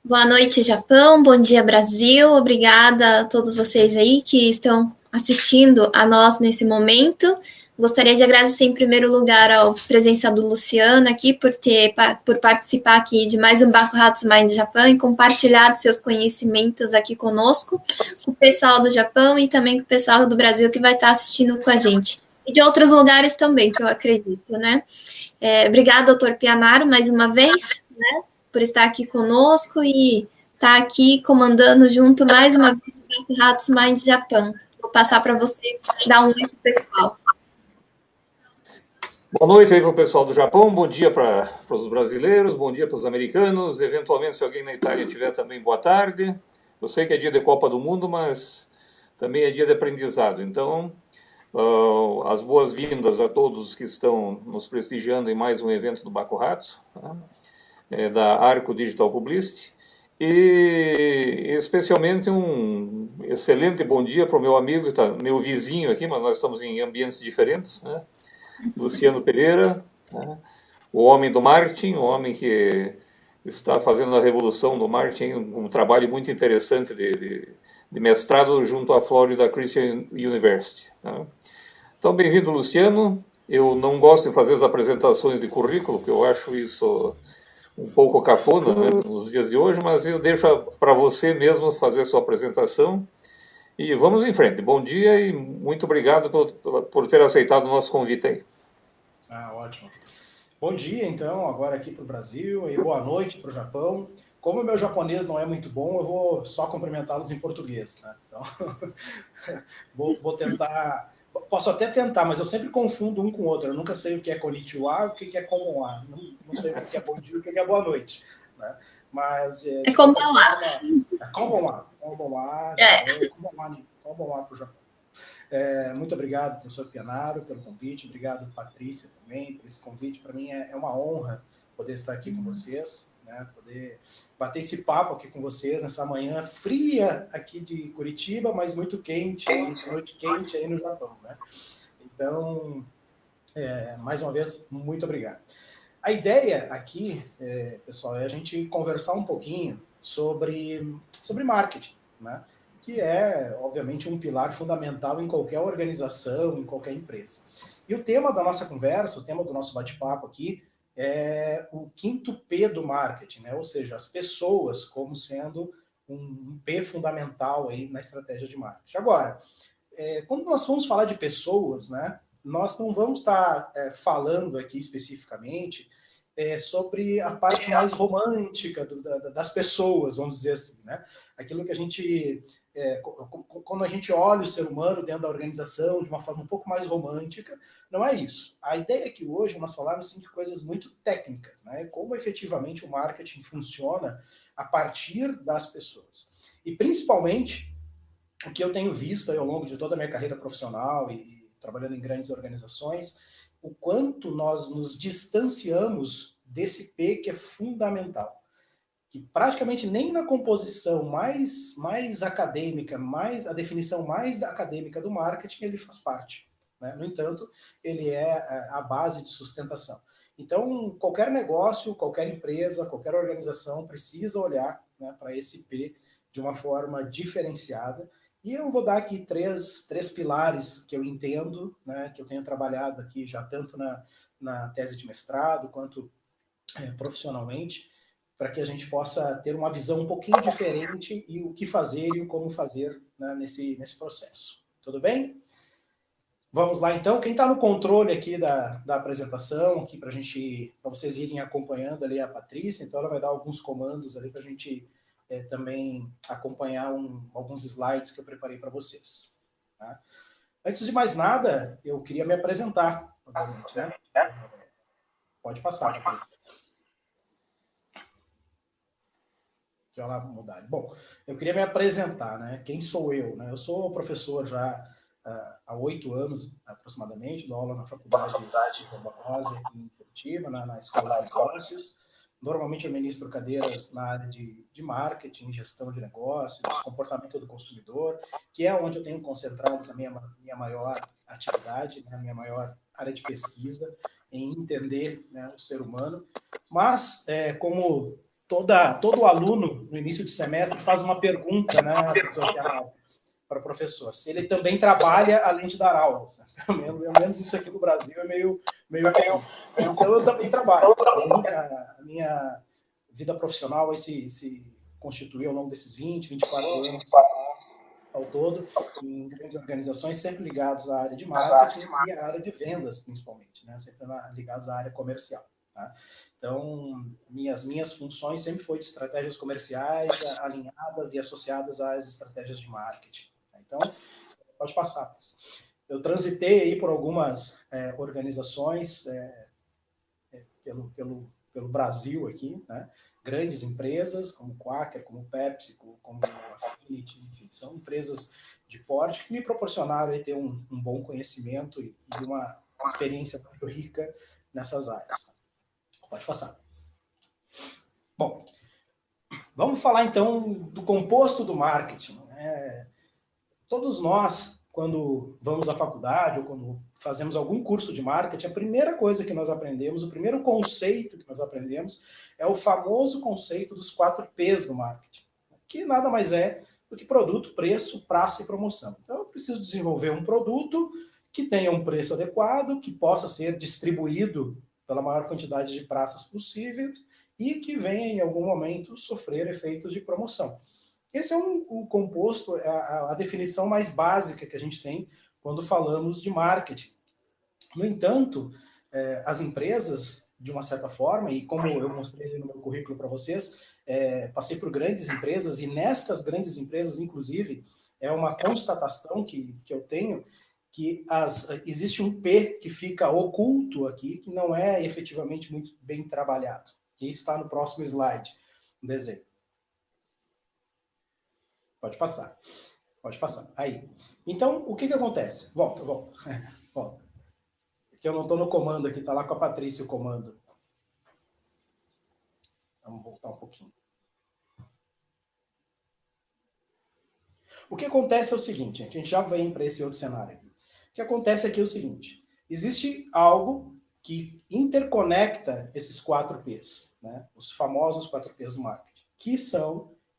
Boa noite, Japão. Bom dia, Brasil. Obrigada a todos vocês aí que estão assistindo a nós nesse momento. Gostaria de agradecer em primeiro lugar a presença do Luciano aqui por participar aqui de mais um Baku Hatsu Mind Japão e compartilhar seus conhecimentos aqui conosco, com o pessoal do Japão e também com o pessoal do Brasil que vai estar assistindo com a gente. E de outros lugares também, que eu acredito, né? Obrigada, doutor Pianaro, mais uma vez, né? Por estar aqui conosco e estar aqui comandando junto mais uma vez o Ratos Mind Japão. Vou passar para você dar um oi para o pessoal. Boa noite aí para o pessoal do Japão, bom dia para os brasileiros, bom dia para os americanos, eventualmente se alguém na Itália tiver também, boa tarde. Eu sei que é dia de Copa do Mundo, mas também é dia de aprendizado, então as boas-vindas a todos que estão nos prestigiando em mais um evento do Baku Hatsu, tá? Da Arco Digital Publicity, e especialmente um excelente bom dia para o meu amigo, tá, meu vizinho aqui, mas nós estamos em ambientes diferentes, né? Luciano Pereira, né? O homem do marketing, o homem que está fazendo a revolução do marketing, um trabalho muito interessante de mestrado junto à Florida Christian University. Tá? Então, bem-vindo, Luciano. Eu não gosto de fazer as apresentações de currículo, porque eu acho isso um pouco cafona, né, nos dias de hoje, mas eu deixo para você mesmo fazer a sua apresentação. E vamos em frente. Bom dia e muito obrigado por ter aceitado o nosso convite aí. Ótimo. Bom dia, então, agora aqui para o Brasil, e boa noite para o Japão. Como o meu japonês não é muito bom, eu vou só cumprimentá-los em português, né? Então, vou tentar... Posso até tentar, mas eu sempre confundo um com o outro. Eu nunca sei o que é konnichiwa e o que é konbanwa. Não sei o que é bom dia e o que é boa noite, né? Mas... É konbanwa. É konbanwa. Konbanwa para o Japão. Muito obrigado, professor Pianaro, pelo convite. Obrigado, Patrícia, também, por esse convite. Para mim é uma honra poder estar aqui com vocês, né? Poder bater esse papo aqui com vocês nessa manhã fria aqui de Curitiba, mas muito quente, noite quente aí no Japão, né? Então, mais uma vez, muito obrigado. A ideia aqui, pessoal, é a gente conversar um pouquinho sobre marketing, né? Que é, obviamente, um pilar fundamental em qualquer organização, em qualquer empresa. E o tema da nossa conversa, o tema do nosso bate-papo aqui, é o quinto P do marketing, né? Ou seja, as pessoas como sendo um P fundamental aí na estratégia de marketing. Agora, quando nós vamos falar de pessoas, né, nós não vamos estar falando aqui especificamente sobre a parte mais romântica das pessoas, vamos dizer assim, né? Aquilo que a gente, quando a gente olha o ser humano dentro da organização de uma forma um pouco mais romântica, não é isso. A ideia é que hoje nós falarmos assim, de coisas muito técnicas, né? Como efetivamente o marketing funciona a partir das pessoas. E principalmente, o que eu tenho visto aí ao longo de toda a minha carreira profissional e trabalhando em grandes organizações, o quanto nós nos distanciamos desse P que é fundamental. Que praticamente nem na composição mais acadêmica, a definição mais acadêmica do marketing, ele faz parte. Né? No entanto, ele é a base de sustentação. Então, qualquer negócio, qualquer empresa, qualquer organização precisa olhar, né, para esse P de uma forma diferenciada. E eu vou dar aqui três pilares que eu entendo, né, que eu tenho trabalhado aqui já tanto na tese de mestrado quanto profissionalmente, para que a gente possa ter uma visão um pouquinho diferente e o que fazer e o como fazer, né, nesse processo. Tudo bem? Vamos lá então. Quem está no controle aqui da apresentação, aqui para vocês irem acompanhando ali a Patrícia, então ela vai dar alguns comandos ali para a gente também acompanhar alguns slides que eu preparei para vocês. Tá? Antes de mais nada, eu queria me apresentar, obviamente, né? Pode passar. Deixa eu lá mudar. Bom, eu queria me apresentar, né? Quem sou eu? Né? Eu sou professor já há 8 anos, aproximadamente, dou aula na faculdade de Rosa, aqui em Curitiba, na Escola de Negócios. Normalmente eu ministro cadeiras na área de marketing, gestão de negócios, comportamento do consumidor, que é onde eu tenho concentrado também a minha maior atividade, né, a minha maior área de pesquisa, em entender, né, o ser humano. Mas, como todo aluno, no início de semestre, faz uma pergunta, né, para o professor, se ele também trabalha além de dar aulas. Pelo menos isso aqui no Brasil é meio comum. Então, eu também trabalho. A minha vida profissional se constituiu ao longo desses 24 anos ao todo, em grandes organizações, sempre ligados à área de marketing e à área de vendas, principalmente, né? Sempre ligados à área comercial. Tá? Então, minhas funções sempre foi de estratégias comerciais alinhadas e associadas às estratégias de marketing. Tá? Então, pode passar. Eu transitei aí por algumas organizações pelo Brasil aqui, né? Grandes empresas como Quaker, como Pepsi, como Affinity, enfim, são empresas de porte que me proporcionaram aí ter um bom conhecimento e uma experiência muito rica nessas áreas. Tá? Pode passar. Bom, vamos falar então do composto do marketing. Todos nós, quando vamos à faculdade ou quando fazemos algum curso de marketing, a primeira coisa que nós aprendemos, o primeiro conceito que nós aprendemos é o famoso conceito dos 4 P's do marketing, que nada mais é do que produto, preço, praça e promoção. Então, eu preciso desenvolver um produto que tenha um preço adequado, que possa ser distribuído pela maior quantidade de praças possível e que venha, em algum momento, sofrer efeitos de promoção. Esse é o composto, a definição mais básica que a gente tem quando falamos de marketing. No entanto, as empresas, de uma certa forma, e como eu mostrei no meu currículo para vocês, passei por grandes empresas, e nestas grandes empresas, inclusive, é uma constatação que eu tenho, que existe um P que fica oculto aqui, que não é efetivamente muito bem trabalhado, que está no próximo slide, no desenho. Pode passar. Pode passar. Aí. Então, o que acontece? Volta. Volta. Porque eu não estou no comando aqui, está lá com a Patrícia o comando. Vamos voltar um pouquinho. O que acontece é o seguinte, gente, a gente já vem para esse outro cenário aqui. O que acontece aqui é o seguinte, existe algo que interconecta esses 4 P's, né? Os famosos 4 P's do marketing,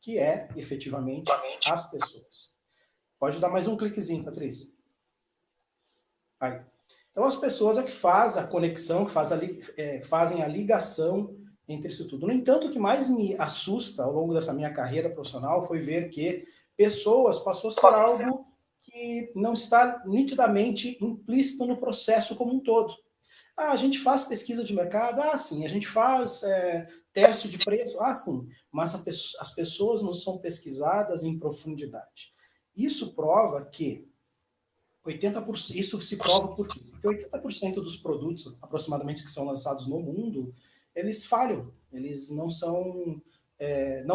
que é, efetivamente, as pessoas. Pode dar mais um cliquezinho, Patrícia. Aí. Então, as pessoas é que fazem a conexão, que fazem a ligação entre isso tudo. No entanto, o que mais me assusta ao longo dessa minha carreira profissional foi ver que pessoas passou a ser algo que não está nitidamente implícito no processo como um todo. A gente faz pesquisa de mercado? Sim. A gente faz teste de preço? Sim. Mas as pessoas não são pesquisadas em profundidade. Isso prova que 80%, isso se prova por quê? Porque 80% dos produtos, aproximadamente, que são lançados no mundo, eles falham. Eles não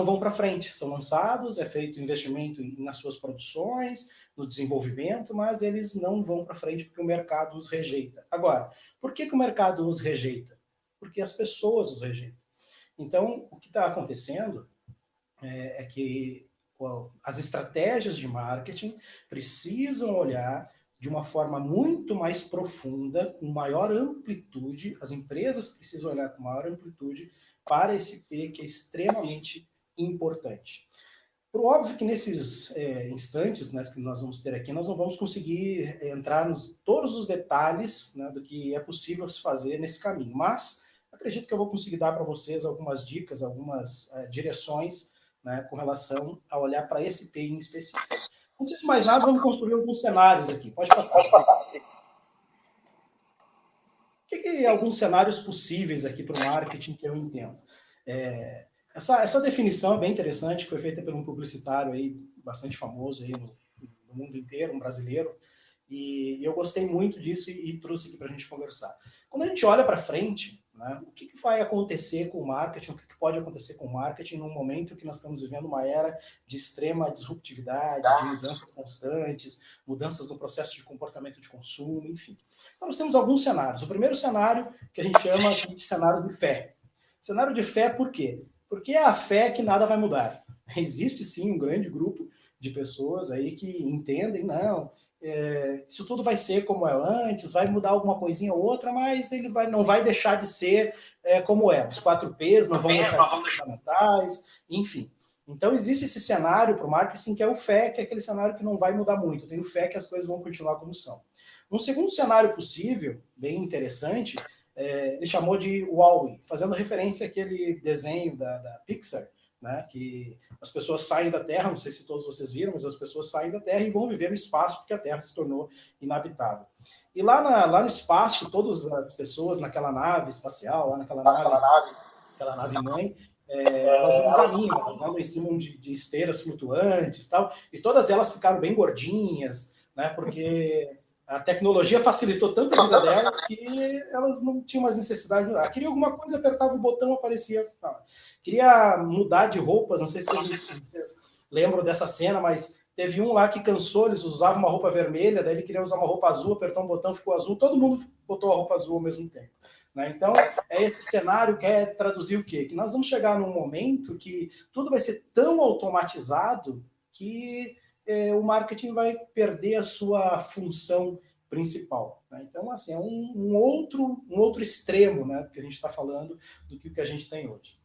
vão para frente. São lançados, é feito investimento nas suas produções, no desenvolvimento, mas eles não vão para frente porque o mercado os rejeita. Agora, por que o mercado os rejeita? Porque as pessoas os rejeitam. Então, o que está acontecendo é que as estratégias de marketing precisam olhar de uma forma muito mais profunda, com maior amplitude, as empresas precisam olhar com maior amplitude para esse P que é extremamente importante. Por óbvio que nesses instantes, né, que nós vamos ter aqui, nós não vamos conseguir entrar nos todos os detalhes, né, do que é possível se fazer nesse caminho, mas acredito que eu vou conseguir dar para vocês algumas dicas, algumas direções, né, com relação a olhar para esse P em específico. Antes de mais nada, vamos construir alguns cenários aqui. Pode passar. Alguns cenários possíveis aqui para o marketing que eu entendo. Essa definição é bem interessante, que foi feita por um publicitário aí, bastante famoso aí no mundo inteiro, um brasileiro, e eu gostei muito disso e trouxe aqui para a gente conversar. Quando a gente olha para frente, né, o que vai acontecer com o marketing, o que pode acontecer com o marketing num momento que nós estamos vivendo uma era de extrema disruptividade, de mudanças constantes, mudanças no processo de comportamento de consumo, enfim. Então, nós temos alguns cenários. O primeiro cenário, que a gente chama aqui de cenário de fé. Cenário de fé por quê? Porque é a fé que nada vai mudar. Existe, sim, um grande grupo de pessoas aí que entendem, não, isso tudo vai ser como é antes, vai mudar alguma coisinha ou outra, mas ele não vai deixar de ser como é. Os 4Ps não vão deixar de ser fundamentais, enfim. Então, existe esse cenário para o marketing que é o fé, que é aquele cenário que não vai mudar muito. Eu tenho fé que as coisas vão continuar como são. Um segundo cenário possível, bem interessante, ele chamou de Wall-E, fazendo referência àquele desenho da Pixar, né, que as pessoas saem da Terra, não sei se todos vocês viram, mas as pessoas saem da Terra e vão viver no espaço porque a Terra se tornou inabitável. E lá no espaço, todas as pessoas naquela nave espacial, lá naquela nave mãe, elas não caminham, elas andam em cima de esteiras flutuantes e tal, e todas elas ficaram bem gordinhas, né, porque a tecnologia facilitou tanto a vida delas que elas não tinham mais necessidade de mudar. Queria alguma coisa, apertava o botão, aparecia. Queria mudar de roupas, não sei se vocês lembram dessa cena, mas teve um lá que cansou, eles usavam uma roupa vermelha, daí ele queria usar uma roupa azul, apertou um botão, ficou azul, todo mundo botou a roupa azul ao mesmo tempo. Né? Então, esse cenário quer traduzir o quê? Que nós vamos chegar num momento que tudo vai ser tão automatizado que o marketing vai perder a sua função principal. Né? Então, assim, é um outro extremo, né, do que a gente está falando do que o que a gente tem hoje.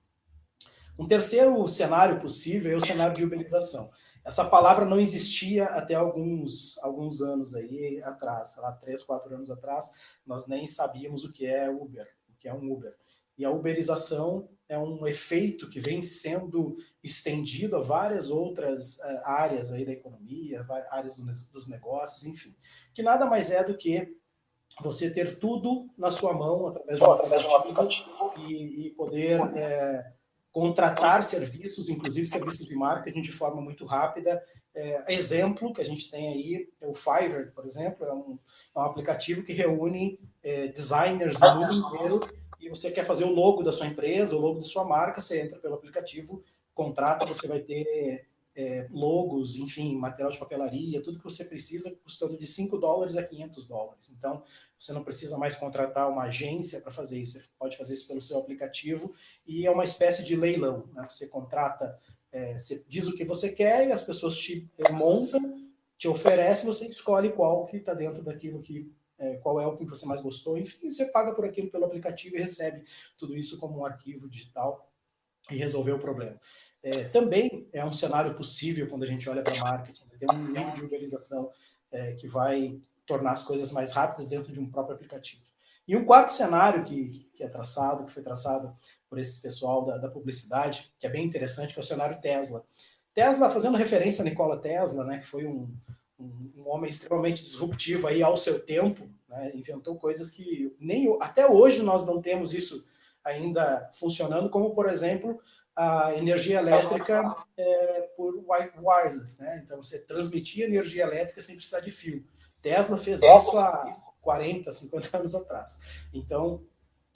Um terceiro cenário possível é o cenário de uberização. Essa palavra não existia até alguns anos aí atrás, sei lá, 3, 4 anos atrás, nós nem sabíamos o que é Uber, o que é um Uber. E a uberização é um efeito que vem sendo estendido a várias outras áreas aí da economia, áreas dos negócios, enfim. Que nada mais é do que você ter tudo na sua mão através de um aplicativo e poder contratar serviços, inclusive serviços de marketing, de forma muito rápida. Exemplo que a gente tem aí é o Fiverr, por exemplo, é um aplicativo que reúne designers no mundo inteiro, e você quer fazer o logo da sua empresa, o logo da sua marca, você entra pelo aplicativo, contrata, você vai ter logos, enfim, material de papelaria, tudo que você precisa, custando de $5 a $500. Então, você não precisa mais contratar uma agência para fazer isso, você pode fazer isso pelo seu aplicativo, e é uma espécie de leilão, né? Você contrata, você diz o que você quer, e as pessoas te montam, te oferecem, você escolhe qual que está dentro daquilo que qual é o que você mais gostou, enfim, você paga por aquilo pelo aplicativo e recebe tudo isso como um arquivo digital e resolveu o problema. Também é um cenário possível quando a gente olha para marketing, tem um nível de uberização que vai tornar as coisas mais rápidas dentro de um próprio aplicativo. E um quarto cenário que foi traçado por esse pessoal da publicidade, que é bem interessante, que é o cenário Tesla. Tesla, fazendo referência a Nikola Tesla, né, que foi um homem extremamente disruptivo aí ao seu tempo, né, inventou coisas que até hoje nós não temos isso ainda funcionando, como, por exemplo, a energia elétrica por wireless, né? Então, você transmitia energia elétrica sem precisar de fio. Tesla fez isso há 40, 50 anos atrás. Então,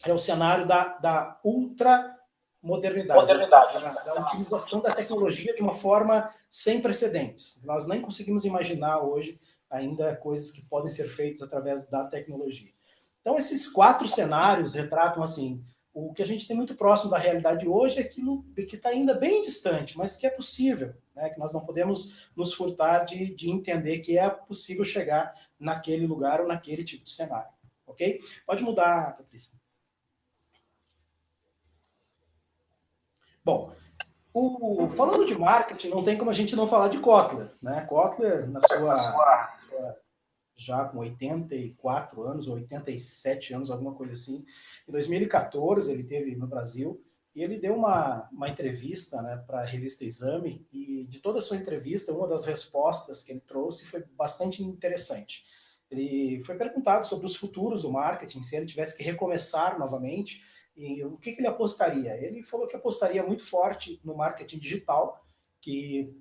é o cenário da ultramodernidade, da utilização da tecnologia de uma forma sem precedentes. Nós nem conseguimos imaginar hoje ainda coisas que podem ser feitas através da tecnologia. Então, esses 4 cenários retratam, assim, o que a gente tem muito próximo da realidade hoje é aquilo que está ainda bem distante, mas que é possível, né? Que nós não podemos nos furtar de entender que é possível chegar naquele lugar ou naquele tipo de cenário. Ok? Pode mudar, Patrícia. Bom, falando de marketing, não tem como a gente não falar de Kotler, né? Kotler, na sua já com 84 anos, ou 87 anos, alguma coisa assim. Em 2014, ele esteve no Brasil e ele deu uma entrevista, né, para a revista Exame, e de toda a sua entrevista, uma das respostas que ele trouxe foi bastante interessante. Ele foi perguntado sobre os futuros do marketing, se ele tivesse que recomeçar novamente, e o que ele apostaria. Ele falou que apostaria muito forte no marketing digital, que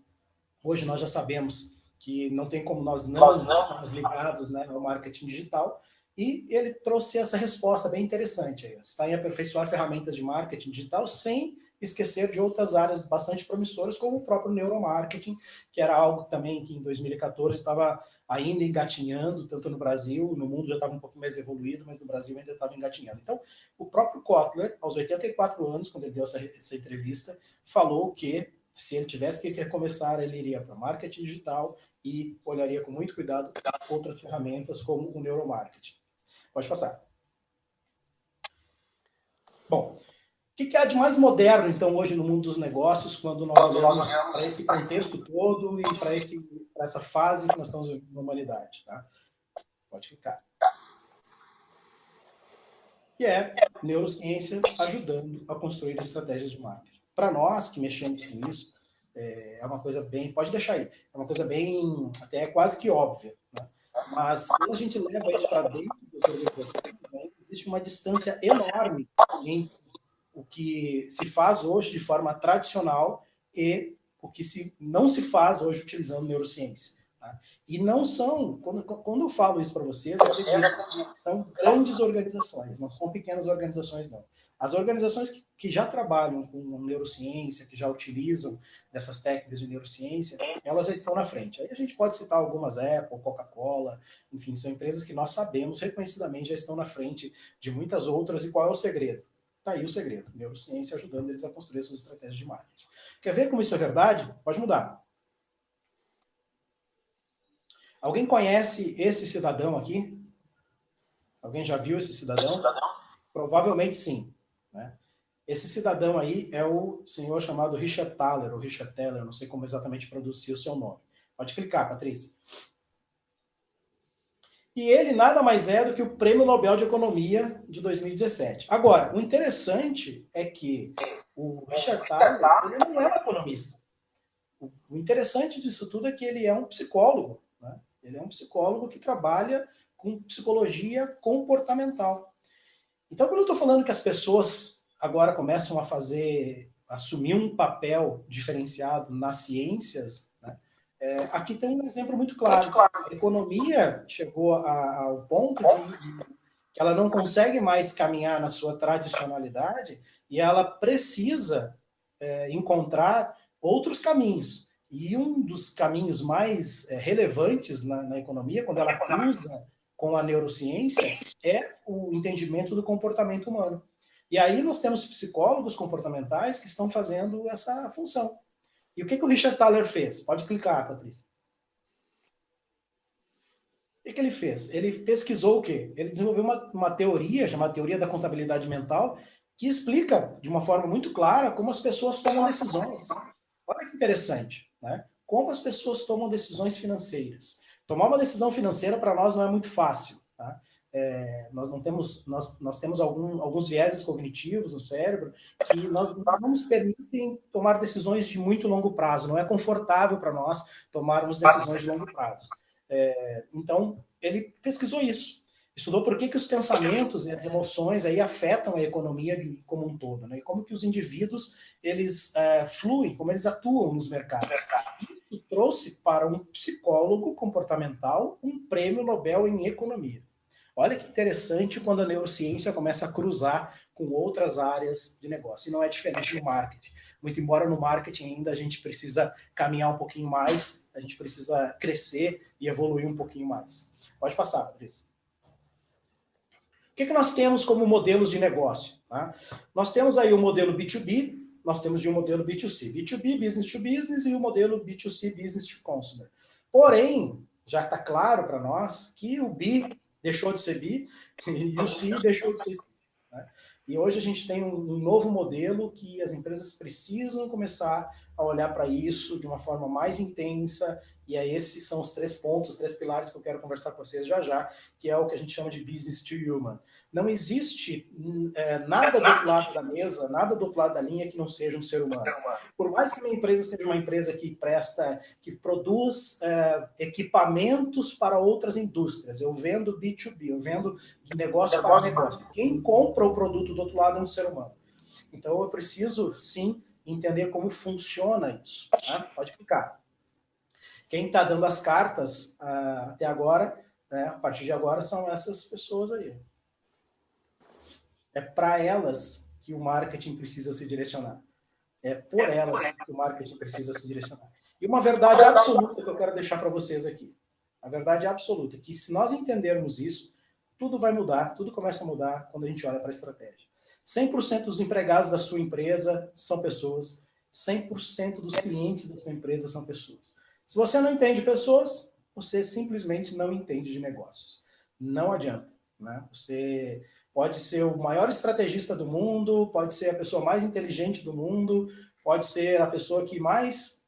hoje nós já sabemos que não tem como nós não estarmos ligados, né, ao marketing digital, e ele trouxe essa resposta bem interessante. Está em aperfeiçoar ferramentas de marketing digital sem esquecer de outras áreas bastante promissoras, como o próprio neuromarketing, que era algo também que em 2014 estava ainda engatinhando, tanto no Brasil, no mundo já estava um pouco mais evoluído, mas no Brasil ainda estava engatinhando. Então, o próprio Kotler, aos 84 anos, quando ele deu essa entrevista, falou que Se ele tivesse que recomeçar, ele iria para marketing digital e olharia com muito cuidado outras ferramentas como o neuromarketing. Pode passar. Bom, o que há de mais moderno, então, hoje no mundo dos negócios, quando nós olhamos para esse contexto todo e para essa fase que nós estamos vivendo na humanidade? Tá? Pode clicar. Que é neurociência ajudando a construir estratégias de marketing. Para nós que mexemos com isso, é uma coisa bem... Pode deixar aí. É uma coisa bem... até quase que óbvia. Né? Mas quando a gente leva isso para dentro das organizações, né, existe uma distância enorme entre o que se faz hoje de forma tradicional e o que não se faz hoje utilizando neurociência. Tá? E não são, quando eu falo isso para vocês, são grandes organizações, não são pequenas organizações, não. As organizações que já trabalham com neurociência, que já utilizam dessas técnicas de neurociência, elas já estão na frente. Aí a gente pode citar algumas, Apple, Coca-Cola, enfim, são empresas que nós sabemos reconhecidamente já estão na frente de muitas outras. E qual é o segredo? Está aí o segredo, neurociência ajudando eles a construir suas estratégias de marketing. Quer ver como isso é verdade? Pode mudar. Alguém conhece esse cidadão aqui? Alguém já viu esse cidadão? Provavelmente sim. Né? Esse cidadão aí é o senhor chamado Richard Thaler, ou Richard Thaler, não sei como exatamente pronunciar o seu nome. Pode clicar, Patrícia. E ele nada mais é do que o Prêmio Nobel de Economia de 2017. Agora, o interessante é que o Richard Thaler, ele não é um economista. O interessante disso tudo é que ele é um psicólogo. Né? Ele é um psicólogo que trabalha com psicologia comportamental. Então, quando eu estou falando que as pessoas agora começam a assumir um papel diferenciado nas ciências, né? Aqui tem um exemplo muito claro. A economia chegou ao ponto de que ela não consegue mais caminhar na sua tradicionalidade e ela precisa encontrar outros caminhos. E um dos caminhos mais relevantes na economia, quando ela cruza com a neurociência, é o entendimento do comportamento humano. E aí nós temos psicólogos comportamentais que estão fazendo essa função. E o que o Richard Thaler fez? Pode clicar, Patrícia. O que ele fez? Ele pesquisou o quê? Ele desenvolveu uma teoria, chamada teoria da contabilidade mental, que explica de uma forma muito clara como as pessoas tomam decisões. Olha que interessante, né? Como as pessoas tomam decisões financeiras. Tomar uma decisão financeira para nós não é muito fácil. Tá? Nós temos alguns vieses cognitivos no cérebro que não nos permitem tomar decisões de muito longo prazo. Não é confortável para nós tomarmos decisões de longo prazo. Então, ele pesquisou isso. Estudou por que os pensamentos e as emoções aí afetam a economia como um todo, né? E como que os indivíduos eles fluem, como eles atuam nos mercados. Isso trouxe para um psicólogo comportamental um prêmio Nobel em economia. Olha que interessante quando a neurociência começa a cruzar com outras áreas de negócio. E não é diferente no marketing. Muito embora no marketing ainda a gente precisa caminhar um pouquinho mais, a gente precisa crescer e evoluir um pouquinho mais. Pode passar, Patrícia. O que nós temos como modelos de negócio? Tá? Nós temos aí o modelo B2B, nós temos o modelo B2C. B2B, Business to Business, e o modelo B2C, Business to Consumer. Porém, já está claro para nós que o B deixou de ser B e o C deixou de ser C. Né? E hoje a gente tem um novo modelo que as empresas precisam começar a olhar para isso de uma forma mais intensa, e esses são os 3 pontos, 3 pilares que eu quero conversar com vocês já, que é o que a gente chama de business to human. Não existe nada do outro lado da mesa, nada do outro lado da linha que não seja um ser humano. Por mais que minha empresa seja uma empresa que produz equipamentos para outras indústrias, eu vendo B2B, eu vendo de negócio para negócio. Quem compra o produto do outro lado é um ser humano. Então eu preciso, sim, entender como funciona isso. Tá? Pode clicar. Quem está dando as cartas até agora, né, a partir de agora, são essas pessoas aí. É para elas que o marketing precisa se direcionar. É por elas que o marketing precisa se direcionar. E uma verdade absoluta que eu quero deixar para vocês aqui. A verdade absoluta é que se nós entendermos isso, tudo vai mudar, tudo começa a mudar quando a gente olha para a estratégia. 100% dos empregados da sua empresa são pessoas 100% dos clientes da sua empresa são pessoas. Se você não entende pessoas, você simplesmente não entende de negócios. Não adianta, né? Você pode ser o maior estrategista do mundo, pode ser a pessoa mais inteligente do mundo, pode ser a pessoa que mais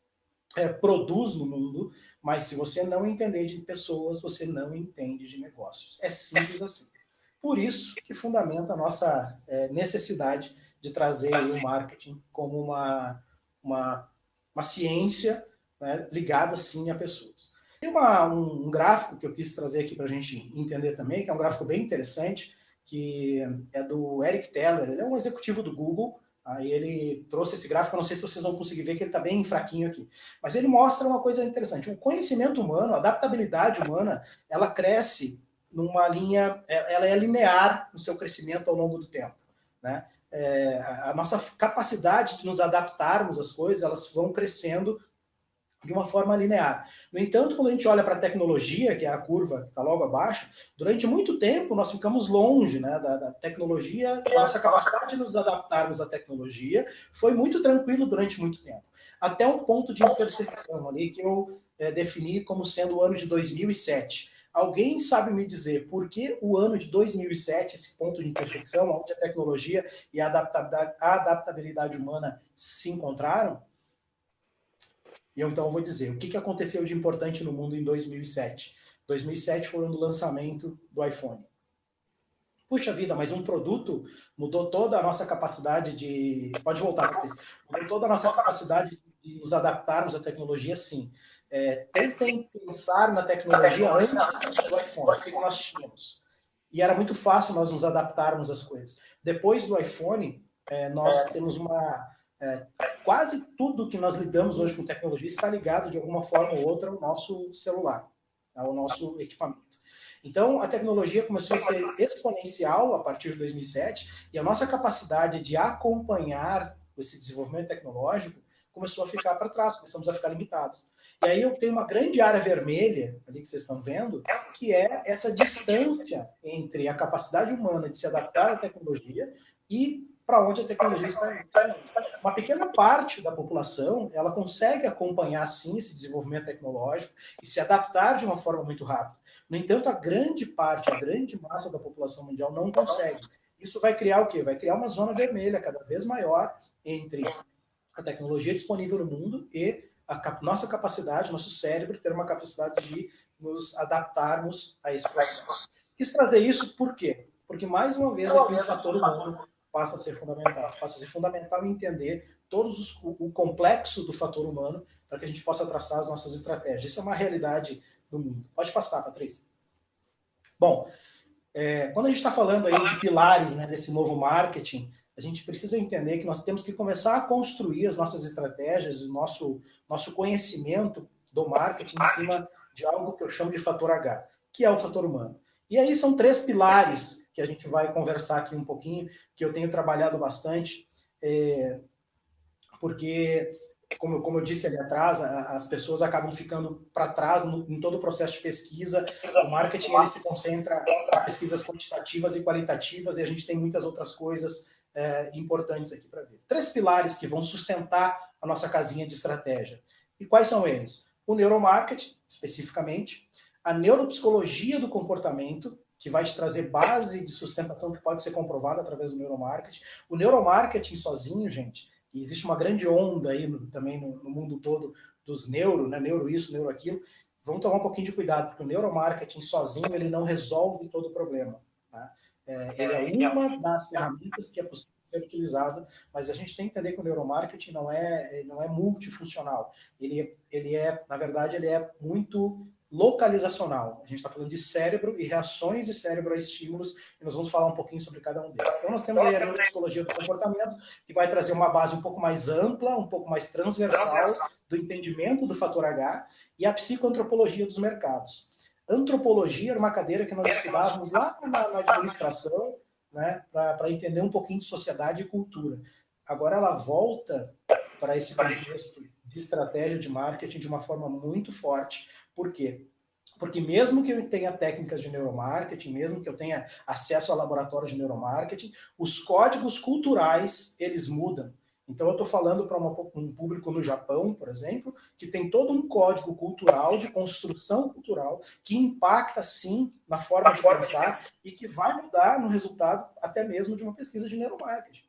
produz no mundo, mas se você não entender de pessoas, você não entende de negócios. É simples assim. Por isso que fundamenta a nossa necessidade de trazer o marketing como uma ciência, né, ligada sim a pessoas. Tem um gráfico que eu quis trazer aqui para a gente entender também, que é um gráfico bem interessante, que é do Eric Teller, ele é um executivo do Google. Aí ele trouxe esse gráfico, eu não sei se vocês vão conseguir ver que ele está bem fraquinho aqui. Mas ele mostra uma coisa interessante. O conhecimento humano, a adaptabilidade humana, ela cresce numa linha, ela é linear no seu crescimento ao longo do tempo, né? A nossa capacidade de nos adaptarmos às coisas, elas vão crescendo de uma forma linear. No entanto, quando a gente olha para a tecnologia, que é a curva que está logo abaixo, durante muito tempo nós ficamos longe, né, da tecnologia, a nossa capacidade de nos adaptarmos à tecnologia foi muito tranquilo durante muito tempo. Até um ponto de intersecção ali que eu defini como sendo o ano de 2007. Alguém sabe me dizer por que o ano de 2007, esse ponto de intersecção, onde a tecnologia e a adaptabilidade humana se encontraram? E eu então vou dizer, o que aconteceu de importante no mundo em 2007? 2007 foi o ano do lançamento do iPhone. Puxa vida, mas um produto mudou toda a nossa capacidade de... Pode voltar, Cris. Mudou toda a nossa capacidade de nos adaptarmos à tecnologia, sim. Tentem pensar na tecnologia antes do iPhone, o que nós tínhamos. E era muito fácil nós nos adaptarmos às coisas. Depois do iPhone, nós temos quase tudo que nós lidamos hoje com tecnologia está ligado de alguma forma ou outra ao nosso celular, ao nosso equipamento. Então, a tecnologia começou a ser exponencial a partir de 2007 e a nossa capacidade de acompanhar esse desenvolvimento tecnológico começou a ficar para trás, começamos a ficar limitados. E aí eu tenho uma grande área vermelha, ali que vocês estão vendo, que é essa distância entre a capacidade humana de se adaptar à tecnologia e para onde a tecnologia está indo. Uma pequena parte da população, ela consegue acompanhar, sim, esse desenvolvimento tecnológico e se adaptar de uma forma muito rápida. No entanto, a grande parte, a grande massa da população mundial não consegue. Isso vai criar o quê? Vai criar uma zona vermelha cada vez maior entre a tecnologia disponível no mundo e a nossa capacidade, nosso cérebro, ter uma capacidade de nos adaptarmos a esse processo. Quis trazer isso por quê? Porque, mais uma vez, aqui o fator humano passa a ser fundamental. Passa a ser fundamental entender o complexo do fator humano para que a gente possa traçar as nossas estratégias. Isso é uma realidade do mundo. Pode passar, Patrícia. Bom, quando a gente está falando aí de pilares, né, desse novo marketing, a gente precisa entender que nós temos que começar a construir as nossas estratégias, o nosso conhecimento do marketing em cima de algo que eu chamo de fator H, que é o fator humano. E aí são 3 pilares que a gente vai conversar aqui um pouquinho, que eu tenho trabalhado bastante, porque, como eu disse ali atrás, as pessoas acabam ficando para trás em todo o processo de pesquisa. O marketing ele se concentra em pesquisas quantitativas e qualitativas, e a gente tem muitas outras coisas importantes aqui para ver. 3 pilares que vão sustentar a nossa casinha de estratégia. E quais são eles? O neuromarketing, especificamente, a neuropsicologia do comportamento, que vai te trazer base de sustentação que pode ser comprovada através do neuromarketing. O neuromarketing sozinho, gente, e existe uma grande onda aí também no mundo todo dos né? Neuro isso, neuro aquilo. Vamos tomar um pouquinho de cuidado, porque o neuromarketing sozinho ele não resolve todo o problema. Tá? Ele é uma das ferramentas que é possível ser utilizada, mas a gente tem que entender que o neuromarketing não é multifuncional. Na verdade, ele é muito localizacional. A gente está falando de cérebro e reações de cérebro a estímulos, e nós vamos falar um pouquinho sobre cada um deles. Então, nós temos aí a neuropsicologia do comportamento, que vai trazer uma base um pouco mais ampla, um pouco mais transversal do entendimento do fator H, e a psicoantropologia dos mercados. Antropologia era uma cadeira que nós estudávamos lá na administração, né, para entender um pouquinho de sociedade e cultura. Agora ela volta para esse contexto de estratégia de marketing de uma forma muito forte. Por quê? Porque mesmo que eu tenha técnicas de neuromarketing, mesmo que eu tenha acesso a laboratórios de neuromarketing, os códigos culturais, eles mudam. Então, eu estou falando para um público no Japão, por exemplo, que tem todo um código cultural, de construção cultural, que impacta, sim, na forma de pensar e que vai mudar no resultado até mesmo de uma pesquisa de neuromarketing.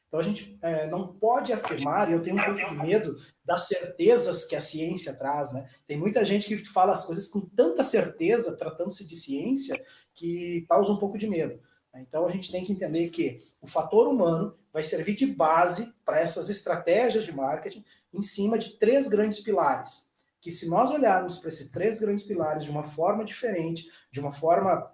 Então, a gente não pode afirmar, e eu tenho um pouco de medo das certezas que a ciência traz, né? Tem muita gente que fala as coisas com tanta certeza, tratando-se de ciência, que causa um pouco de medo. Então, a gente tem que entender que o fator humano vai servir de base para essas estratégias de marketing em cima de 3 grandes pilares. Que se nós olharmos para esses 3 grandes pilares de uma forma diferente, de uma forma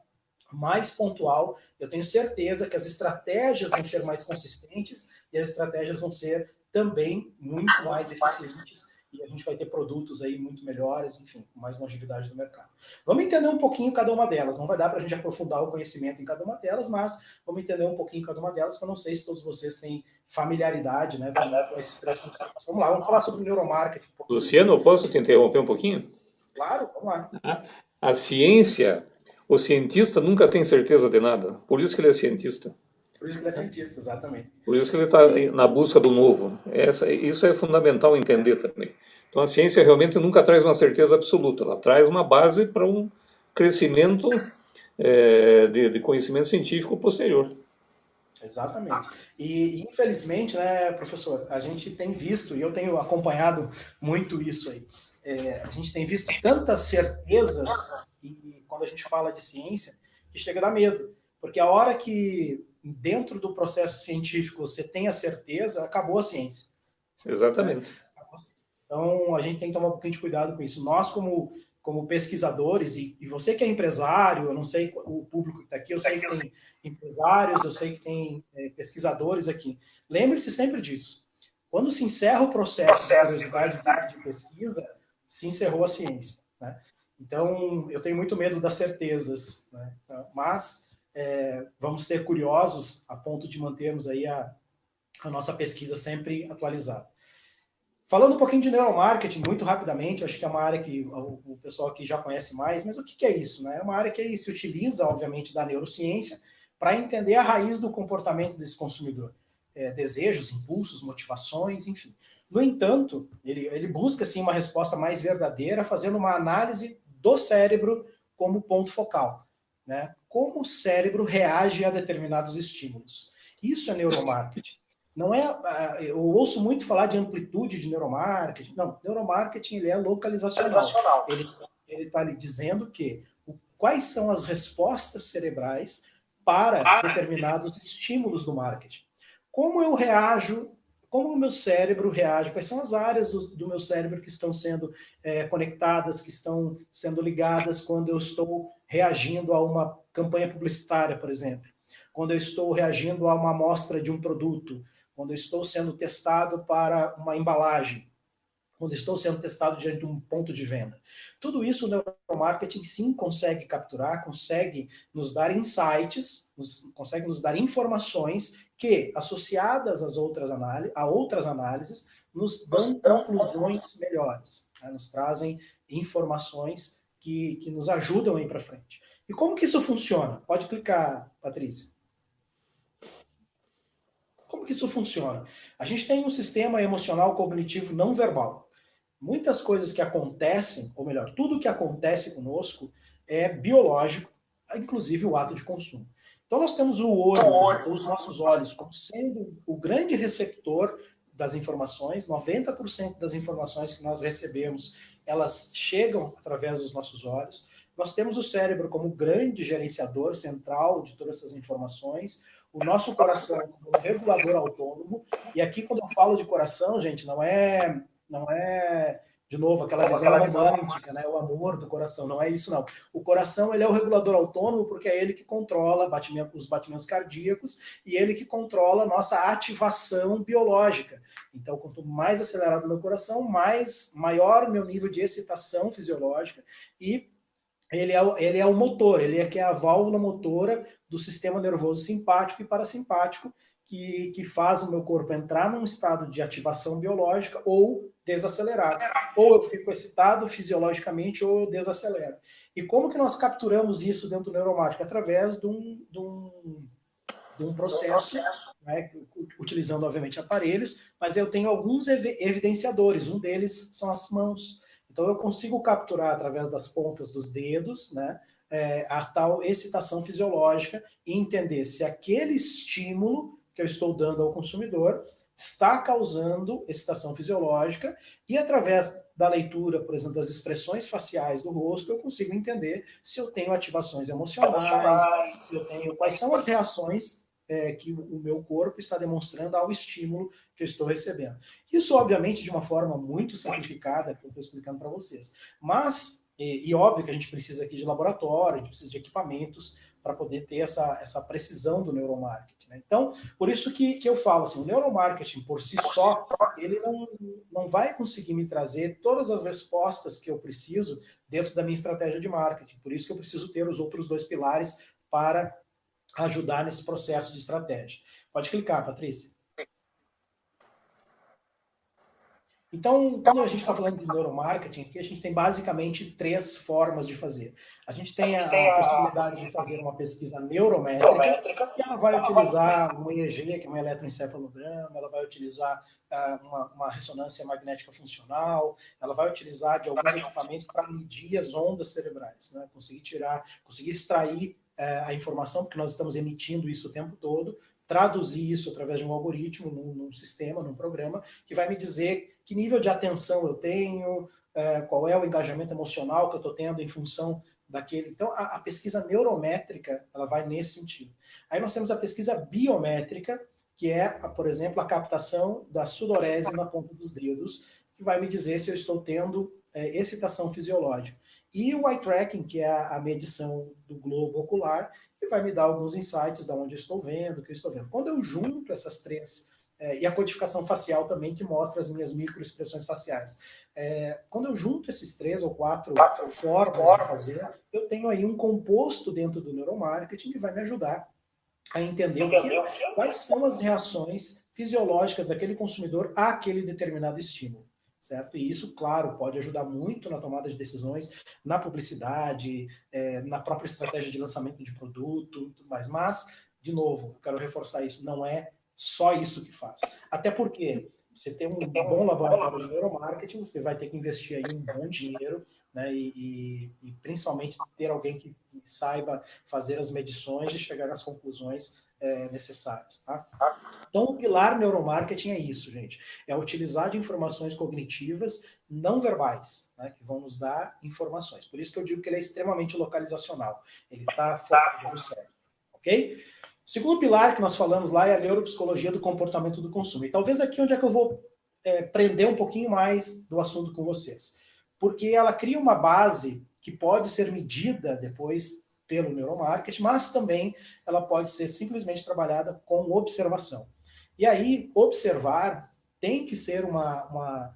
mais pontual, eu tenho certeza que as estratégias vão ser mais consistentes e as estratégias vão ser também muito mais eficientes e a gente vai ter produtos aí muito melhores, enfim, com mais longevidade no mercado. Vamos entender um pouquinho cada uma delas. Não vai dar para a gente aprofundar o conhecimento em cada uma delas, mas vamos entender um pouquinho cada uma delas, que eu não sei se todos vocês têm familiaridade, né, com esses 3 conceitos. Vamos lá, vamos falar sobre neuromarketing. Luciano, eu posso te interromper um pouquinho? Claro, vamos lá. A ciência, o cientista nunca tem certeza de nada, por isso que ele é cientista. Por isso que ele é cientista, exatamente. Por isso que ele está na busca do novo. Isso é fundamental entender também. Então a ciência realmente nunca traz uma certeza absoluta, ela traz uma base para um crescimento de conhecimento científico posterior. Exatamente. E infelizmente, né, professor, a gente tem visto, e eu tenho acompanhado muito isso aí, a gente tem visto tantas certezas, e quando a gente fala de ciência, que chega a dar medo. Porque a hora que dentro do processo científico você tem a certeza, acabou a ciência. Exatamente. Né? Então, a gente tem que tomar um pouquinho de cuidado com isso. Nós, como pesquisadores, e você que é empresário, eu não sei o público que está aqui, eu sei que tem empresários, eu sei que tem pesquisadores aqui. Lembre-se sempre disso. Quando se encerra o processo de curiosidade de pesquisa, se encerrou a ciência. Né? Então, eu tenho muito medo das certezas, né? Mas vamos ser curiosos a ponto de mantermos aí a nossa pesquisa sempre atualizada. Falando um pouquinho de neuromarketing, muito rapidamente, acho que é uma área que o pessoal aqui já conhece mais, mas o que é isso? Né? É uma área que se utiliza, obviamente, da neurociência para entender a raiz do comportamento desse consumidor. Desejos, impulsos, motivações, enfim. No entanto, ele busca assim, uma resposta mais verdadeira, fazendo uma análise do cérebro como ponto focal. Né? Como o cérebro reage a determinados estímulos. Isso é neuromarketing. Não eu ouço muito falar de amplitude de neuromarketing. Não, neuromarketing ele é localizacional. Ele está lhe dizendo que quais são as respostas cerebrais para determinados estímulos do marketing. Como eu reajo, como o meu cérebro reage, quais são as áreas do meu cérebro que estão sendo conectadas, que estão sendo ligadas quando eu estou reagindo a uma campanha publicitária, por exemplo. Quando eu estou reagindo a uma amostra de um produto, quando eu estou sendo testado para uma embalagem, quando estou sendo testado diante de um ponto de venda. Tudo isso o neuromarketing sim consegue capturar, consegue nos dar insights, consegue nos dar informações que, associadas a outras análises, nos dão conclusões melhores, né? Nos trazem informações que nos ajudam a ir para frente. E como que isso funciona? Pode clicar, Patrícia. Como que isso funciona? A gente tem um sistema emocional cognitivo não verbal. Muitas coisas que acontecem, ou melhor, tudo que acontece conosco é biológico, inclusive o ato de consumo. Então nós temos o olho, os nossos olhos, como sendo o grande receptor das informações. 90% das informações que nós recebemos, elas chegam através dos nossos olhos. Nós temos o cérebro como grande gerenciador central de todas essas informações. O nosso coração como regulador autônomo. E aqui, quando eu falo de coração, gente, não é de novo, aquela visão romântica, né? O amor do coração, não é isso não. O coração, ele é o regulador autônomo porque é ele que controla os batimentos cardíacos e ele que controla a nossa ativação biológica. Então, quanto mais acelerado o meu coração, maior o meu nível de excitação fisiológica e ele é o motor, ele é que é a válvula motora do sistema nervoso simpático e parasimpático que faz o meu corpo entrar num estado de ativação biológica ou desacelerar. Ou eu fico excitado fisiologicamente ou eu desacelero. E como que nós capturamos isso dentro do neuromarketing? Através de de um processo, né, utilizando, obviamente, aparelhos, mas eu tenho alguns evidenciadores. Um deles são as mãos. Então, eu consigo capturar, através das pontas dos dedos, né, a tal excitação fisiológica e entender se aquele estímulo que eu estou dando ao consumidor está causando excitação fisiológica e, através da leitura, por exemplo, das expressões faciais do rosto, eu consigo entender se eu tenho ativações emocionais, se eu tenho quais são as reações que o meu corpo está demonstrando ao estímulo que eu estou recebendo. Isso, obviamente, de uma forma muito simplificada, que eu estou explicando para vocês. Mas, e óbvio que a gente precisa aqui de laboratório, a gente precisa de equipamentos para poder ter essa precisão do neuromarketing, né? Então, por isso que eu falo assim, o neuromarketing por si só, ele não vai conseguir me trazer todas as respostas que eu preciso dentro da minha estratégia de marketing. Por isso que eu preciso ter os outros dois pilares para ajudar nesse processo de estratégia. Pode clicar, Patrícia. Então, quando a gente está falando de neuromarketing, aqui a gente tem basicamente 3 formas de fazer. A gente tem a possibilidade de fazer uma pesquisa neurométrica, que ela vai utilizar um EEG, que é um eletroencefalograma, ela vai utilizar uma ressonância magnética funcional, ela vai utilizar de alguns equipamentos para medir as ondas cerebrais, né? Conseguir extrair a informação, porque nós estamos emitindo isso o tempo todo, traduzir isso através de um algoritmo, num sistema, num programa, que vai me dizer que nível de atenção eu tenho, qual é o engajamento emocional que eu estou tendo em função daquele. Então, a pesquisa neurométrica, ela vai nesse sentido. Aí nós temos a pesquisa biométrica, que é, por exemplo, a captação da sudorese na ponta dos dedos, que vai me dizer se eu estou tendo excitação fisiológica. E o eye tracking, que é a medição do globo ocular, que vai me dar alguns insights de onde eu estou vendo, o que eu estou vendo. Quando eu junto essas 3, e a codificação facial também, que mostra as minhas microexpressões faciais. Quando eu junto esses 3 ou 4 formas de fazer, eu tenho aí um composto dentro do neuromarketing que vai me ajudar a entender quais são as reações fisiológicas daquele consumidor àquele determinado estímulo. Certo? E isso, claro, pode ajudar muito na tomada de decisões, na publicidade, na própria estratégia de lançamento de produto, tudo mais. Mas, de novo, eu quero reforçar isso, não é só isso que faz. Até porque você tem um bom laboratório de neuromarketing, você vai ter que investir aí um bom dinheiro, né? E principalmente ter alguém que saiba fazer as medições e chegar às conclusões necessárias. Tá? Então, o pilar neuromarketing é isso, gente. É utilizar de informações cognitivas não verbais, né, que vão nos dar informações. Por isso que eu digo que ele é extremamente localizacional. Ele está focado no cérebro. Ok? O segundo pilar que nós falamos lá é a neuropsicologia do comportamento do consumo. E talvez aqui onde é que eu vou prender um pouquinho mais do assunto com vocês. Porque ela cria uma base que pode ser medida depois pelo neuromarketing, mas também ela pode ser simplesmente trabalhada com observação. E aí, observar tem que ser uma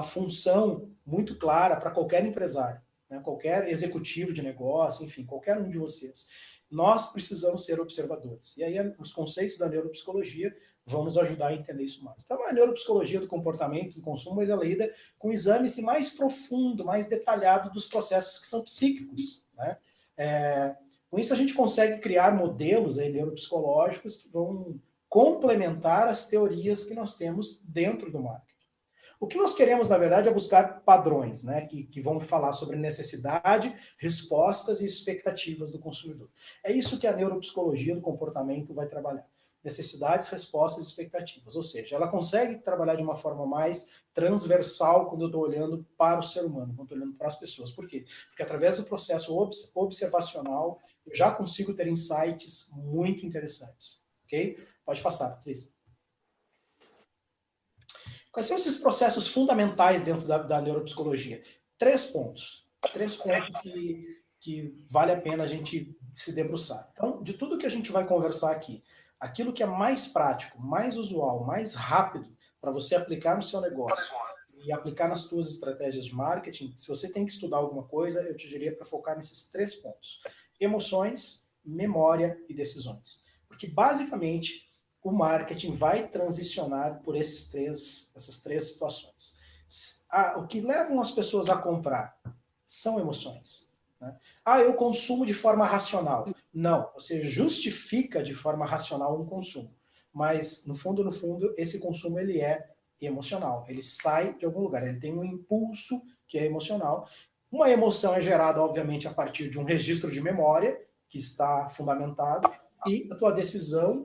função muito clara para qualquer empresário, né? Qualquer executivo de negócio, enfim, qualquer um de vocês. Nós precisamos ser observadores. E aí, os conceitos da neuropsicologia vão nos ajudar a entender isso mais. Então, a neuropsicologia do comportamento e do consumo é lida com exame mais profundo, mais detalhado dos processos que são psíquicos, né? Com isso, a gente consegue criar modelos neuropsicológicos que vão complementar as teorias que nós temos dentro do marketing. O que nós queremos, na verdade, é buscar padrões, né, que vão falar sobre necessidade, respostas e expectativas do consumidor. É isso que a neuropsicologia do comportamento vai trabalhar. Necessidades, respostas e expectativas. Ou seja, ela consegue trabalhar de uma forma mais transversal quando eu estou olhando para o ser humano, quando eu estou olhando para as pessoas. Por quê? Porque através do processo observacional, eu já consigo ter insights muito interessantes. Ok? Pode passar, Patrícia. Quais são esses processos fundamentais dentro da neuropsicologia? 3 pontos. 3 pontos que vale a pena a gente se debruçar. Então, de tudo que a gente vai conversar aqui, aquilo que é mais prático, mais usual, mais rápido para você aplicar no seu negócio e aplicar nas suas estratégias de marketing, se você tem que estudar alguma coisa, eu te diria para focar nesses 3 pontos. Emoções, memória e decisões. Porque, basicamente, o marketing vai transicionar por essas três situações. O que levam as pessoas a comprar são emoções. né? Ah, eu consumo de forma racional. Não, você justifica de forma racional um consumo. Mas, no fundo, esse consumo ele é emocional. Ele sai de algum lugar, ele tem um impulso que é emocional. Uma emoção é gerada, obviamente, a partir de um registro de memória que está fundamentado, e a tua decisão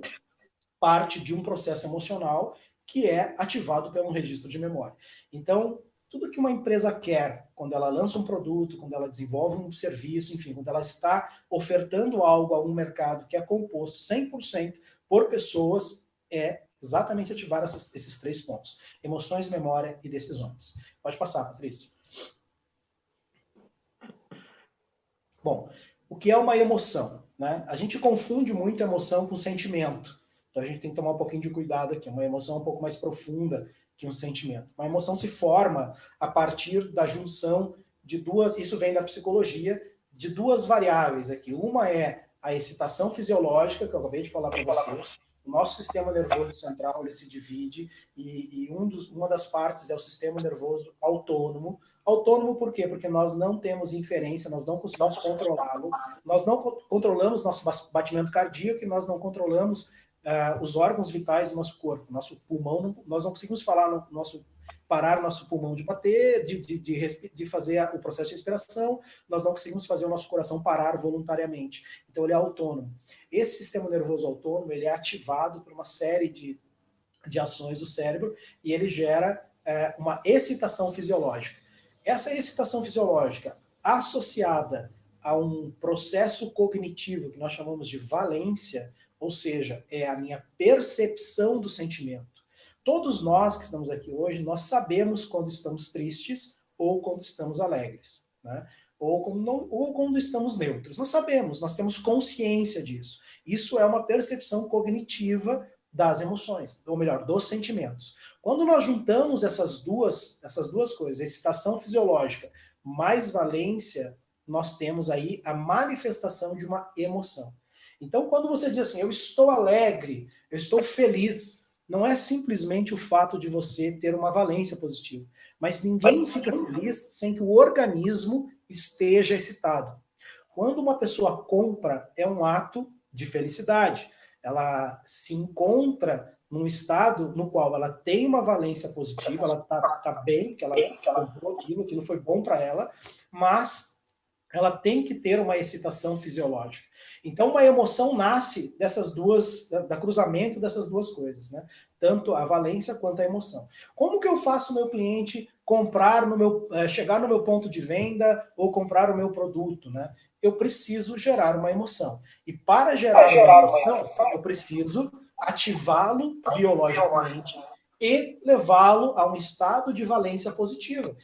parte de um processo emocional que é ativado pelo registro de memória. Então, tudo que uma empresa quer, quando ela lança um produto, quando ela desenvolve um serviço, enfim, quando ela está ofertando algo a um mercado que é composto 100% por pessoas, é exatamente ativar esses 3 pontos: emoções, memória e decisões. Pode passar, Patrícia. Bom, o que é uma emoção, né? A gente confunde muito emoção com sentimento. Então a gente tem que tomar um pouquinho de cuidado aqui. Uma emoção é um pouco mais profunda que um sentimento. Uma emoção se forma a partir da junção de duas, isso vem da psicologia, de 2 variáveis aqui. Uma é a excitação fisiológica, que eu acabei de falar para vocês. O nosso sistema nervoso central ele se divide e uma das partes é o sistema nervoso autônomo. Autônomo por quê? Porque nós não temos inferência, nós não conseguimos controlá-lo, nós não controlamos nosso batimento cardíaco e nós não controlamos os órgãos vitais do nosso corpo. Nosso pulmão, nós não conseguimos parar nosso pulmão de bater, de fazer o processo de respiração, nós não conseguimos fazer o nosso coração parar voluntariamente. Então ele é autônomo. Esse sistema nervoso autônomo ele é ativado por uma série de ações do cérebro e ele gera uma excitação fisiológica. Essa excitação fisiológica associada a um processo cognitivo que nós chamamos de valência, ou seja, é a minha percepção do sentimento. Todos nós que estamos aqui hoje, nós sabemos quando estamos tristes ou quando estamos alegres, né? ou quando estamos neutros. Nós sabemos, nós temos consciência disso. Isso é uma percepção cognitiva das emoções, ou melhor, dos sentimentos. Quando nós juntamos essas duas coisas, excitação fisiológica mais valência, nós temos aí a manifestação de uma emoção. Então, quando você diz assim, eu estou alegre, eu estou feliz, não é simplesmente o fato de você ter uma valência positiva, mas ninguém fica feliz sem que o organismo esteja excitado. Quando uma pessoa compra, é um ato de felicidade. Ela se encontra num estado no qual ela tem uma valência positiva, ela está bem, que ela comprou aquilo foi bom para ela, mas ela tem que ter uma excitação fisiológica. Então, uma emoção nasce da cruzamento dessas 2 coisas, né? Tanto a valência quanto a emoção. Como que eu faço o meu cliente chegar no meu ponto de venda ou comprar o meu produto, né? Eu preciso gerar uma emoção. E para gerar uma emoção, eu preciso ativá-lo biologicamente e levá-lo a um estado de valência positiva,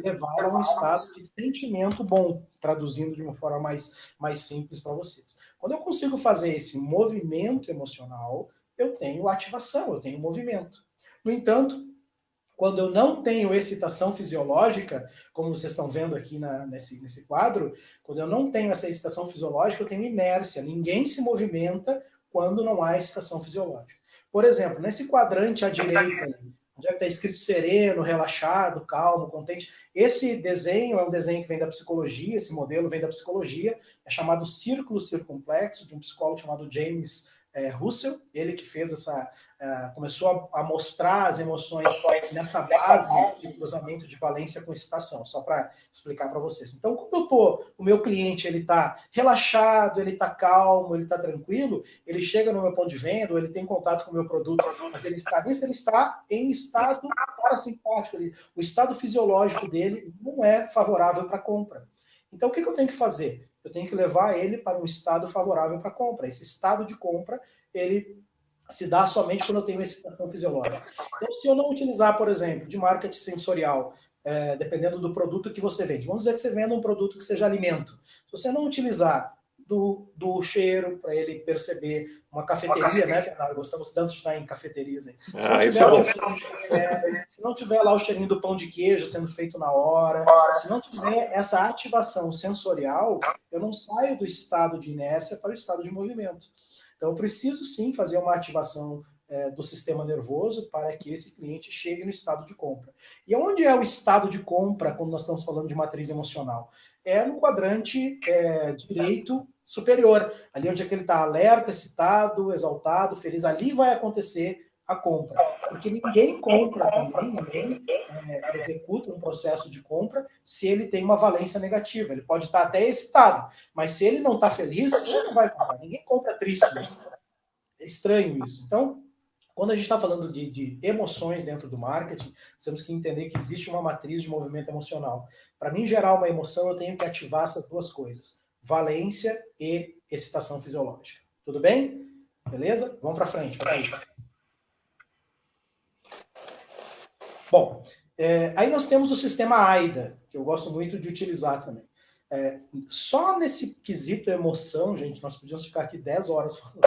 levá-lo a um estado de sentimento bom, traduzindo de uma forma mais simples para vocês. Quando eu consigo fazer esse movimento emocional, eu tenho ativação, eu tenho movimento. No entanto, quando eu não tenho excitação fisiológica, como vocês estão vendo aqui nesse quadro, quando eu não tenho essa excitação fisiológica, eu tenho inércia. Ninguém se movimenta quando não há excitação fisiológica. Por exemplo, nesse quadrante à direita, onde é que está escrito sereno, relaxado, calmo, contente, esse desenho é um desenho que vem da psicologia, esse modelo vem da psicologia, é chamado círculo circunflexo, de um psicólogo chamado James Russell, ele que fez começou a mostrar as emoções nessa base de cruzamento de valência com excitação, só para explicar para vocês. Então, quando o meu cliente ele está relaxado, ele está calmo, ele está tranquilo, ele chega no meu ponto de venda, ele tem contato com o meu produto, mas ele está em estado parasimpático, o estado fisiológico dele não é favorável para a compra. Então, o que eu tenho que fazer? Eu tenho que levar ele para um estado favorável para a compra. Esse estado de compra, ele se dá somente quando eu tenho excitação fisiológica. Então, se eu não utilizar, por exemplo, de marketing sensorial, dependendo do produto que você vende, vamos dizer que você venda um produto que seja alimento. Se você não utilizar do cheiro, para ele perceber uma cafeteria, né, Bernardo? Gostamos tanto de estar em cafeterias. Aí. Se não tiver lá o cheirinho do pão de queijo sendo feito na hora, se não tiver essa ativação sensorial, eu não saio do estado de inércia para o estado de movimento. Então, eu preciso sim fazer uma ativação do sistema nervoso para que esse cliente chegue no estado de compra. E onde é o estado de compra quando nós estamos falando de matriz emocional? É no quadrante direito superior, ali onde é que ele está alerta, excitado, exaltado, feliz, ali vai acontecer a compra. Porque ninguém compra também, ninguém executa um processo de compra se ele tem uma valência negativa. Ele pode estar até excitado, mas se ele não está feliz, ele não vai comprar. Ninguém compra triste, né? É estranho isso. Então, quando a gente está falando de emoções dentro do marketing, temos que entender que existe uma matriz de movimento emocional. Para mim gerar uma emoção, eu tenho que ativar essas duas coisas: valência e excitação fisiológica. Tudo bem? Beleza? Vamos para frente, Patrícia. Bom, aí nós temos o sistema AIDA, que eu gosto muito de utilizar também. Só nesse quesito emoção, gente, nós podíamos ficar aqui 10 horas falando,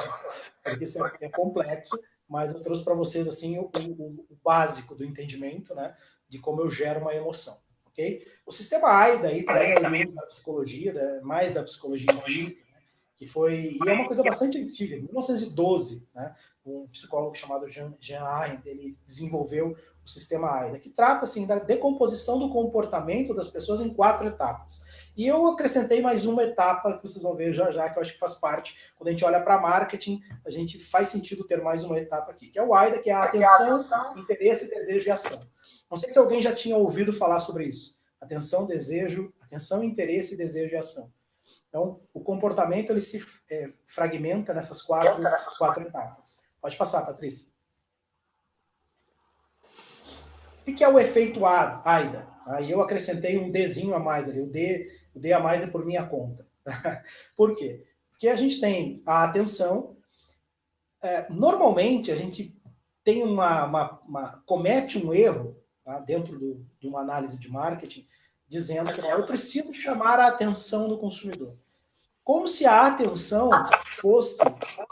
porque isso é complexo, mas eu trouxe para vocês assim, o básico do entendimento, né, de como eu gero uma emoção. Okay? O sistema AIDA aí também é oriundo da psicologia, mais da psicologia empírica, né, e é uma coisa bastante antiga, em 1912, né, um psicólogo chamado Jean Arendt, ele desenvolveu o sistema AIDA, que trata assim, da decomposição do comportamento das pessoas em 4 etapas. E eu acrescentei mais uma etapa que vocês vão ver já já, que eu acho que faz parte. Quando a gente olha para marketing, a gente faz sentido ter mais uma etapa aqui, que é o AIDA, que é a atenção, interesse, desejo e ação. Não sei se alguém já tinha ouvido falar sobre isso. Atenção, interesse, desejo e ação. Então, o comportamento ele se fragmenta nessas quatro etapas. Pode passar, Patrícia. O que é o efeito AIDA? Aí eu acrescentei um Dzinho a mais ali. O D a mais é por minha conta. Por quê? Porque a gente tem a atenção. Normalmente a gente tem comete um erro, tá, dentro de uma análise de marketing, dizendo que eu preciso chamar a atenção do consumidor. Como se a atenção fosse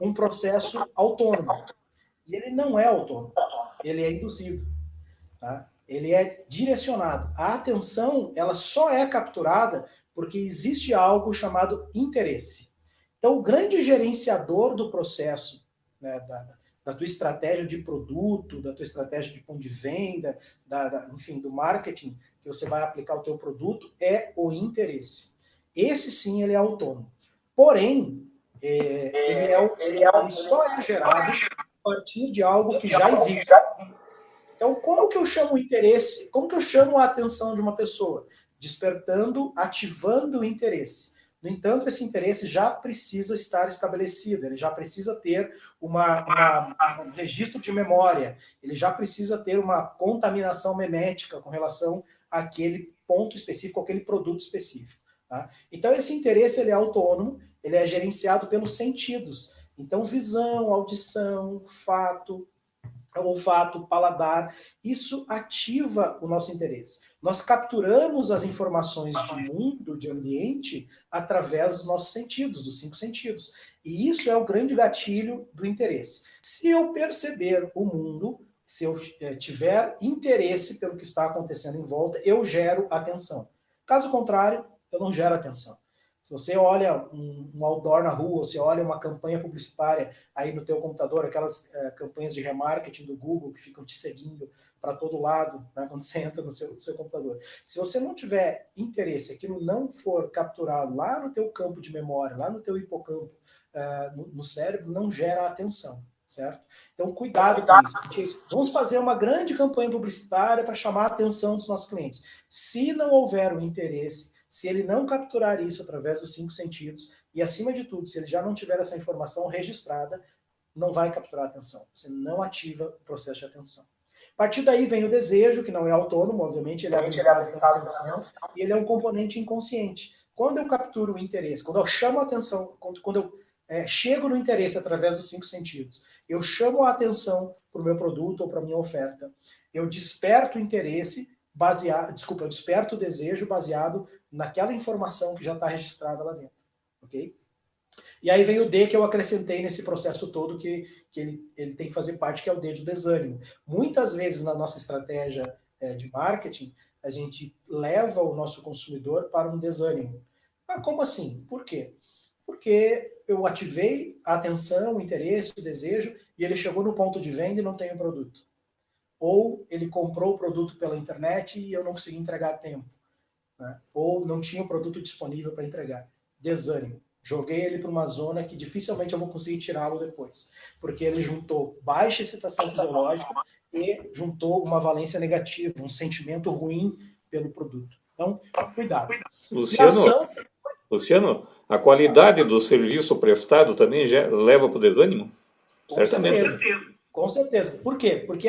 um processo autônomo. E ele não é autônomo. Ele é induzido. Tá? Ele é direcionado. A atenção, ela só é capturada porque existe algo chamado interesse. Então, o grande gerenciador do processo, né, da tua estratégia de produto, da tua estratégia de ponto de venda, enfim, do marketing que você vai aplicar o teu produto, é o interesse. Esse sim, ele é autônomo. Porém, ele só é gerado a partir de algo que já existe. Então, como que eu chamo o interesse? Como que eu chamo a atenção de uma pessoa? Despertando, ativando o interesse. No entanto, esse interesse já precisa estar estabelecido, ele já precisa ter um registro de memória, ele já precisa ter uma contaminação memética com relação àquele ponto específico, àquele produto específico. Tá? Então, esse interesse ele é autônomo, ele é gerenciado pelos sentidos. Então, visão, audição, olfato, paladar, isso ativa o nosso interesse. Nós capturamos as informações de mundo, de ambiente, através dos nossos sentidos, dos 5 sentidos. E isso é o grande gatilho do interesse. Se eu perceber o mundo, se eu tiver interesse pelo que está acontecendo em volta, eu gero atenção. Caso contrário, eu não gero atenção. Se você olha um outdoor na rua, você olha uma campanha publicitária aí no teu computador, aquelas campanhas de remarketing do Google que ficam te seguindo para todo lado, né, quando você entra no seu computador. Se você não tiver interesse, aquilo não for capturado lá no teu campo de memória, lá no teu hipocampo, no cérebro, não gera atenção. Certo? Então, cuidado com isso, porque vamos fazer uma grande campanha publicitária para chamar a atenção dos nossos clientes. Se não houver o interesse, se ele não capturar isso através dos 5 sentidos, e acima de tudo, se ele já não tiver essa informação registrada, não vai capturar a atenção. Você não ativa o processo de atenção. A partir daí vem o desejo, que não é autônomo, obviamente, ele é habilitado pela atenção, e ele é um componente inconsciente. Quando eu capturo o interesse, quando eu chamo a atenção, quando eu chego no interesse através dos 5 sentidos, eu chamo a atenção para o meu produto ou para a minha oferta, eu desperto o interesse, eu desperto o desejo baseado naquela informação que já está registrada lá dentro. Ok? E aí vem o D que eu acrescentei nesse processo todo, que ele tem que fazer parte, que é o D de desânimo. Muitas vezes na nossa estratégia de marketing, a gente leva o nosso consumidor para um desânimo. Ah, como assim? Por quê? Porque eu ativei a atenção, o interesse, o desejo, e ele chegou no ponto de venda e não tem o produto. Ou ele comprou o produto pela internet e eu não consegui entregar a tempo. Né? Ou não tinha o produto disponível para entregar. Desânimo. Joguei ele para uma zona que dificilmente eu vou conseguir tirá-lo depois. Porque ele juntou baixa excitação fisiológica e juntou uma valência negativa, um sentimento ruim pelo produto. Então, cuidado. Luciano, a qualidade do serviço prestado também já leva para o desânimo? Certamente. Com certeza. Por quê? Porque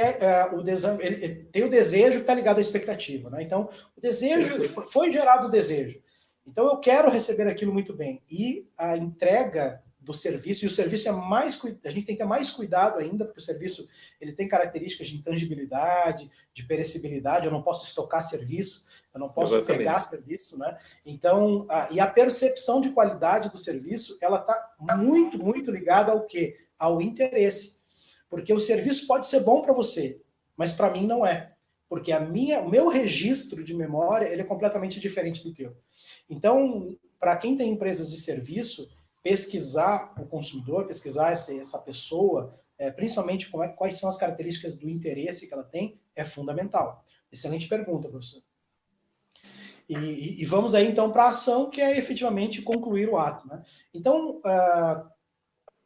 o desânimo, ele tem o desejo que está ligado à expectativa. Né? Então, o desejo, foi gerado o desejo. Então, eu quero receber aquilo muito bem. E a entrega do serviço, e o serviço é mais... A gente tem que ter mais cuidado ainda, porque o serviço ele tem características de intangibilidade, de perecibilidade, eu não posso estocar serviço, eu não posso pegar serviço, né? Então, e a percepção de qualidade do serviço, ela está muito, muito ligada ao quê? Ao interesse. Porque o serviço pode ser bom para você, mas para mim não é. Porque o meu registro de memória ele é completamente diferente do teu. Então, para quem tem empresas de serviço, pesquisar o consumidor, pesquisar essa pessoa, principalmente quais são as características do interesse que ela tem, é fundamental. Excelente pergunta, professor. E vamos aí, então, para a ação, que é efetivamente concluir o ato. Né? Então,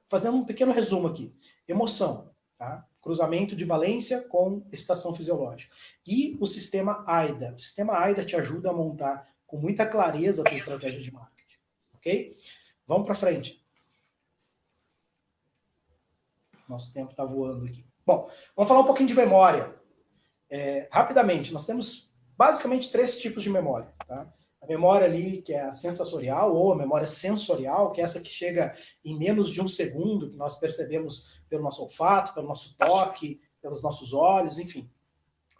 fazendo um pequeno resumo aqui. Emoção, tá? Cruzamento de valência com excitação fisiológica. E o sistema AIDA. O sistema AIDA te ajuda a montar com muita clareza a tua estratégia de marketing. Ok? Vamos para frente. Nosso tempo está voando aqui. Bom, vamos falar um pouquinho de memória. Rapidamente, nós temos basicamente 3 tipos de memória. Tá? A memória ali, que é a sensorial, ou a memória sensorial, que é essa que chega em menos de 1 segundo, que nós percebemos pelo nosso olfato, pelo nosso toque, pelos nossos olhos, enfim.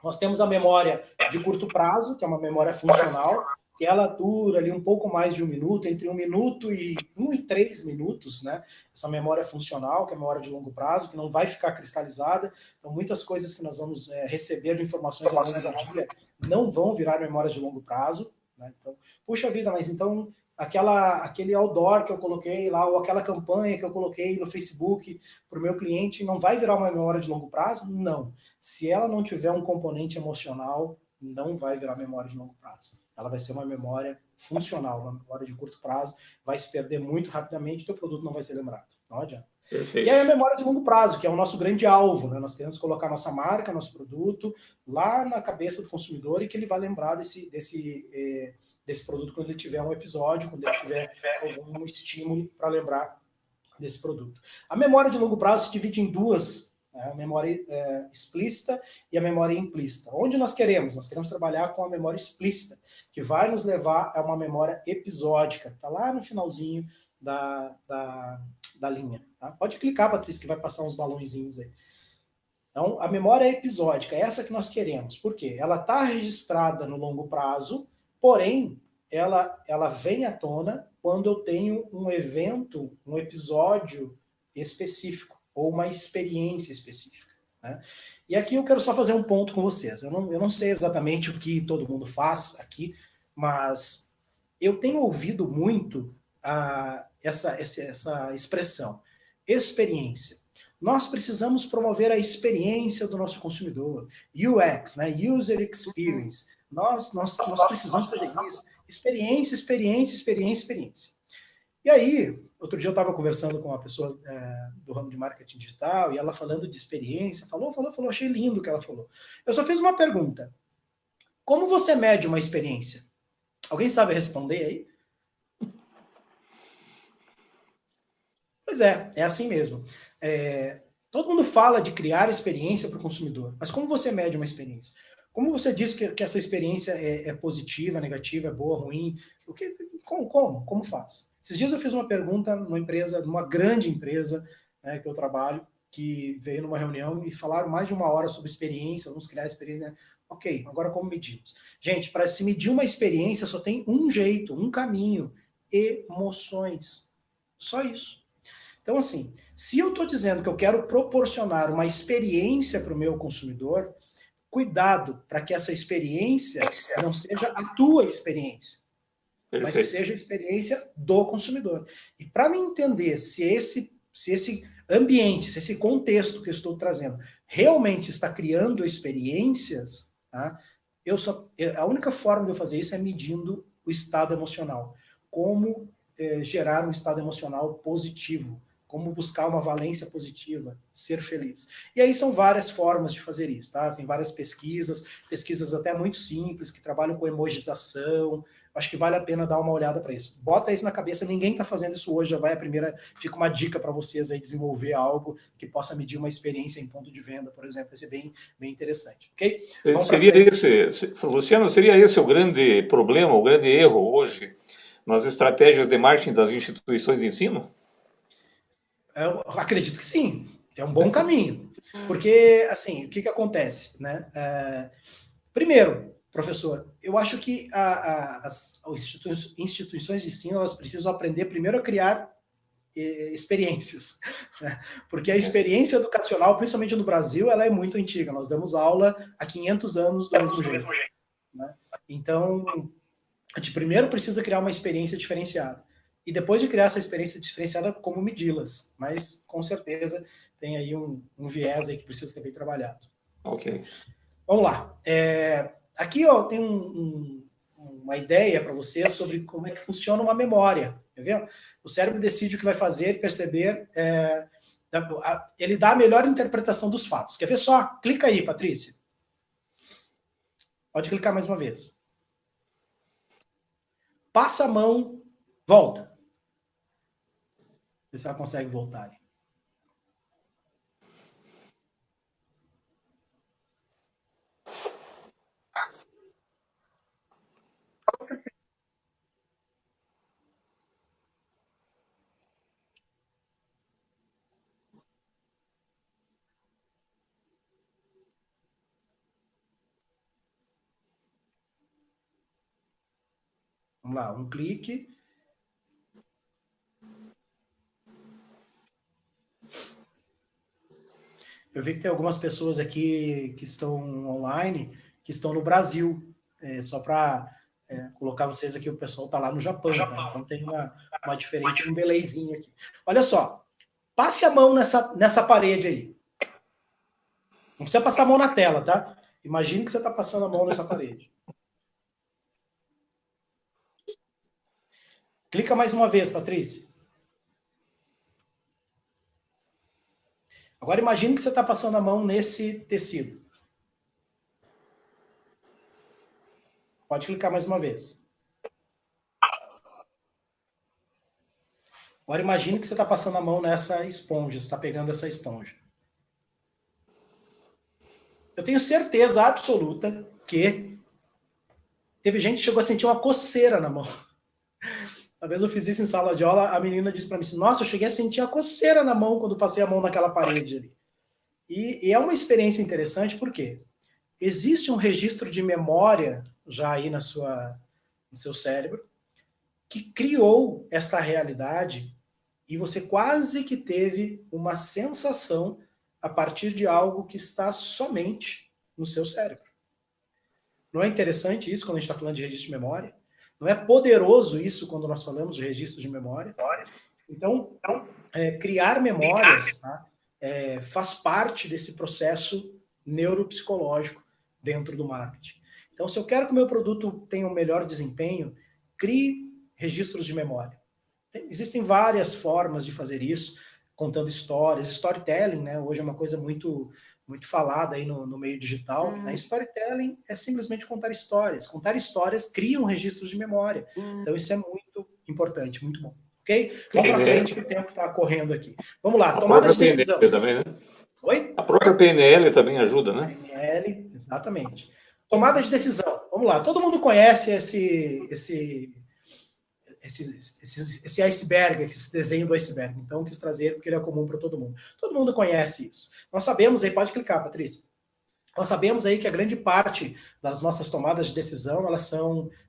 Nós temos a memória de curto prazo, que é uma memória funcional, que ela dura ali um pouco mais de 1 minuto, entre 1 minuto e 1 e 3 minutos, né? Essa memória funcional, que é a memória de longo prazo, que não vai ficar cristalizada. Então, muitas coisas que nós vamos receber de informações ao longo do dia não vão virar memória de longo prazo. Né? Então, puxa vida, mas então aquele outdoor que eu coloquei lá, ou aquela campanha que eu coloquei no Facebook para o meu cliente, não vai virar uma memória de longo prazo? Não. Se ela não tiver um componente emocional, não vai virar memória de longo prazo. Ela vai ser uma memória funcional, uma memória de curto prazo, vai se perder muito rapidamente, o teu produto não vai ser lembrado. Não adianta. Perfeito. E aí a memória de longo prazo, que é o nosso grande alvo, né? Nós queremos colocar nossa marca, nosso produto lá na cabeça do consumidor e que ele vai lembrar desse produto quando ele tiver um episódio, quando ele tiver algum estímulo para lembrar desse produto. A memória de longo prazo se divide em 2, a memória explícita e a memória implícita. Onde nós queremos? Nós queremos trabalhar com a memória explícita, que vai nos levar a uma memória episódica, que está lá no finalzinho da linha. Tá? Pode clicar, Patrícia, que vai passar uns balãozinhos aí. Então, a memória episódica é essa que nós queremos. Por quê? Ela está registrada no longo prazo, porém, ela vem à tona quando eu tenho um evento, um episódio específico, ou uma experiência específica. Né? E aqui eu quero só fazer um ponto com vocês. Eu não sei exatamente o que todo mundo faz aqui, mas eu tenho ouvido muito essa expressão, experiência. Nós precisamos promover a experiência do nosso consumidor. UX, né? User Experience. Nós precisamos fazer isso. Experiência, experiência, experiência, experiência. E aí, outro dia eu estava conversando com uma pessoa do ramo de marketing digital, e ela falando de experiência, falou, achei lindo o que ela falou. Eu só fiz uma pergunta. Como você mede uma experiência? Alguém sabe responder aí? Pois é assim mesmo. Todo mundo fala de criar experiência para o consumidor, mas como você mede uma experiência? Como você diz que essa experiência é positiva, negativa, é boa, ruim? Como faz? Esses dias eu fiz uma pergunta numa grande empresa, né, que eu trabalho, que veio numa reunião e falaram mais de 1 hora sobre experiência, vamos criar experiência. Ok, agora como medimos? Gente, para se medir uma experiência só tem um jeito, um caminho: emoções. Só isso. Então, assim, se eu estou dizendo que eu quero proporcionar uma experiência para o meu consumidor, cuidado para que essa experiência não seja a tua experiência. Perfeito. Mas que seja a experiência do consumidor. E para me entender se esse ambiente, se esse contexto que eu estou trazendo realmente está criando experiências, tá? A única forma de eu fazer isso é medindo o estado emocional. Como gerar um estado emocional positivo. Como buscar uma valência positiva, ser feliz. E aí são várias formas de fazer isso, tá? Tem várias pesquisas até muito simples, que trabalham com emojização. Acho que vale a pena dar uma olhada para isso. Bota isso na cabeça, ninguém está fazendo isso hoje, já vai a primeira, fica uma dica para vocês aí desenvolver algo que possa medir uma experiência em ponto de venda, por exemplo, vai ser bem interessante, ok? Luciano, seria esse o grande problema, o grande erro hoje nas estratégias de marketing das instituições de ensino? Eu acredito que sim, é um bom caminho. Porque, assim, o que acontece, né? Primeiro, professor, eu acho que as instituições de ensino elas precisam aprender primeiro a criar experiências, né? Porque a experiência educacional, principalmente no Brasil, ela é muito antiga. Nós damos aula há 500 anos do mesmo jeito, né? Então, a gente primeiro precisa criar uma experiência diferenciada. E depois de criar essa experiência diferenciada, como medi-las. Mas, com certeza, tem aí um viés aí que precisa ser bem trabalhado. Ok. Vamos lá. Aqui ó, tem uma ideia para vocês sobre como é que funciona uma memória. Tá vendo? O cérebro decide o que vai fazer, perceber. Ele dá a melhor interpretação dos fatos. Quer ver só? Clica aí, Patrícia. Pode clicar mais uma vez. Passa a mão, volta. Vê se ela consegue voltar aí. Vamos lá, um clique. Eu vi que tem algumas pessoas aqui que estão online, que estão no Brasil. Só para colocar vocês aqui, o pessoal está lá no Japão, tá? Então tem uma diferente, um delayzinho aqui. Olha só, passe a mão nessa parede aí. Não precisa passar a mão na tela, tá? Imagine que você está passando a mão nessa parede. Clica mais uma vez, Patrícia. Agora imagine que você está passando a mão nesse tecido. Pode clicar mais uma vez. Agora imagine que você está passando a mão nessa esponja, você está pegando essa esponja. Eu tenho certeza absoluta que teve gente que chegou a sentir uma coceira na mão. Uma vez eu fiz isso em sala de aula, a menina disse para mim assim, nossa, eu cheguei a sentir a coceira na mão quando passei a mão naquela parede ali. E é uma experiência interessante porque existe um registro de memória já aí no seu cérebro que criou esta realidade e você quase que teve uma sensação a partir de algo que está somente no seu cérebro. Não é interessante isso quando a gente está falando de registro de memória? Não é poderoso isso quando nós falamos de registro de memória? Então criar memórias, tá? Faz parte desse processo neuropsicológico dentro do marketing. Então, se eu quero que o meu produto tenha um melhor desempenho, crie registros de memória. Existem várias formas de fazer isso, contando histórias. Storytelling, né, hoje é uma coisa muito, muito falada aí no meio digital. Né? Storytelling é simplesmente contar histórias. Contar histórias criam registros de memória. Então, isso é muito importante, muito bom. Ok? Vamos para frente que o tempo está correndo aqui. Vamos lá, tomada de decisão. Também, né? Oi? A própria PNL também ajuda, né? PNL, exatamente. Tomada de decisão. Vamos lá. Todo mundo conhece esse iceberg, esse desenho do iceberg. Então, eu quis trazer porque ele é comum para todo mundo. Todo mundo conhece isso. Nós sabemos aí, pode clicar, Patrícia. Nós sabemos aí que a grande parte das nossas tomadas de decisão, elas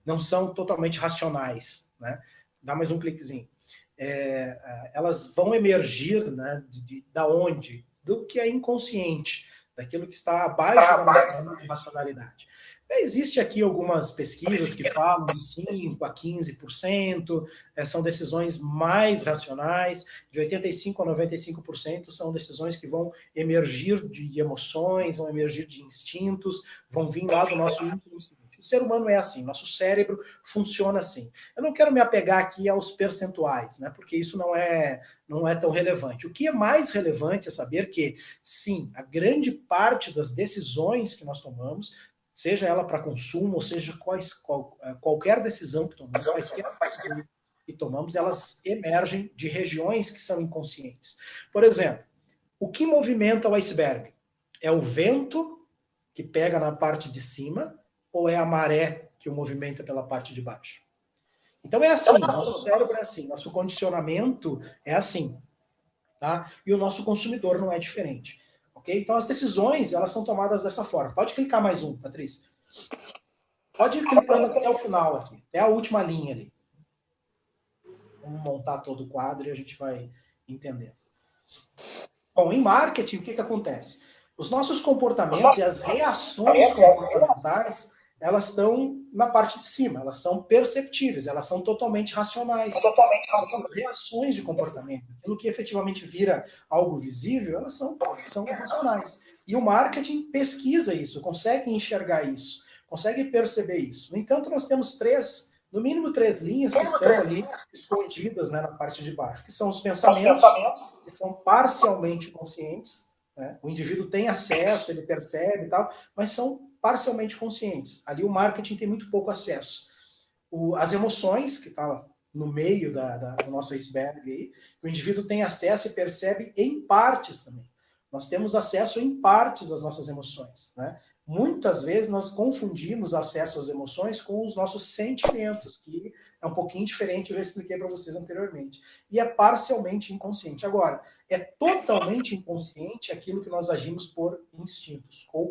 não são totalmente racionais, né? Dá mais um cliquezinho. Elas vão emergir, né, da onde? Do que é inconsciente, daquilo que está abaixo da nossa racionalidade. Existe aqui algumas pesquisas que falam de 5% a 15%, são decisões mais racionais, de 85% a 95% são decisões que vão emergir de emoções, vão emergir de instintos, vão vir lá do nosso inconsciente. O ser humano é assim, nosso cérebro funciona assim. Eu não quero me apegar aqui aos percentuais, né, porque isso não é tão relevante. O que é mais relevante é saber que, sim, a grande parte das decisões que nós tomamos, seja ela para consumo, ou seja qualquer decisão que tomamos, elas emergem de regiões que são inconscientes. Por exemplo, o que movimenta o iceberg? É o vento que pega na parte de cima ou é a maré que o movimenta pela parte de baixo? Então é assim, nosso cérebro é assim, nosso condicionamento é assim, tá? E o nosso consumidor não é diferente. Okay? Então as decisões, elas são tomadas dessa forma. Pode clicar mais um, Patrícia. Pode ir clicando até o final aqui, até a última linha ali. Vamos montar todo o quadro e a gente vai entender. Bom, em marketing, o que acontece? Os nossos comportamentos e as reações comportamentais, elas estão na parte de cima, elas são perceptíveis, elas são totalmente racionais. As reações de comportamento, aquilo que efetivamente vira algo visível, elas são racionais. E o marketing pesquisa isso, consegue enxergar isso, consegue perceber isso. No entanto, nós temos no mínimo três linhas que estão ali escondidas, né, na parte de baixo, que são os pensamentos, que são parcialmente conscientes, né? O indivíduo tem acesso, ele percebe e tal, mas são parcialmente conscientes. Ali o marketing tem muito pouco acesso. As emoções, que está no meio do nosso iceberg aí, o indivíduo tem acesso e percebe em partes também. Nós temos acesso em partes às nossas emoções, né? Muitas vezes nós confundimos acesso às emoções com os nossos sentimentos, que é um pouquinho diferente, eu já expliquei para vocês anteriormente. E é parcialmente inconsciente. Agora, é totalmente inconsciente aquilo que nós agimos por instintos, ou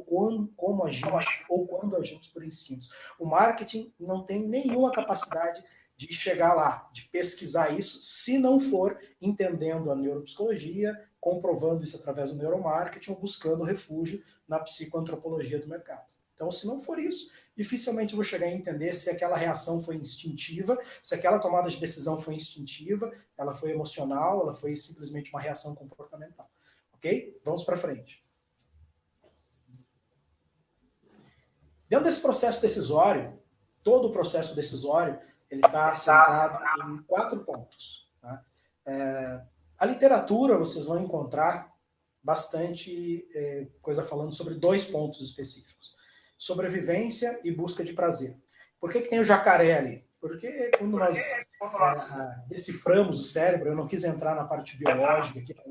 como agimos, ou quando agimos por instintos. O marketing não tem nenhuma capacidade de chegar lá, de pesquisar isso, se não for entendendo a neuropsicologia, comprovando isso através do neuromarketing ou buscando refúgio na psicoantropologia do mercado. Então, se não for isso, dificilmente eu vou chegar a entender se aquela reação foi instintiva, se aquela tomada de decisão foi instintiva, ela foi emocional, ela foi simplesmente uma reação comportamental. Ok? Vamos para frente. Dentro desse processo decisório, todo o processo decisório, ele está assentado em 4 pontos. Tá? A literatura, vocês vão encontrar bastante coisa falando sobre 2 pontos específicos. Sobrevivência e busca de prazer. Por que tem o jacaré ali? Porque quando nós deciframos o cérebro, eu não quis entrar na parte biológica aqui, para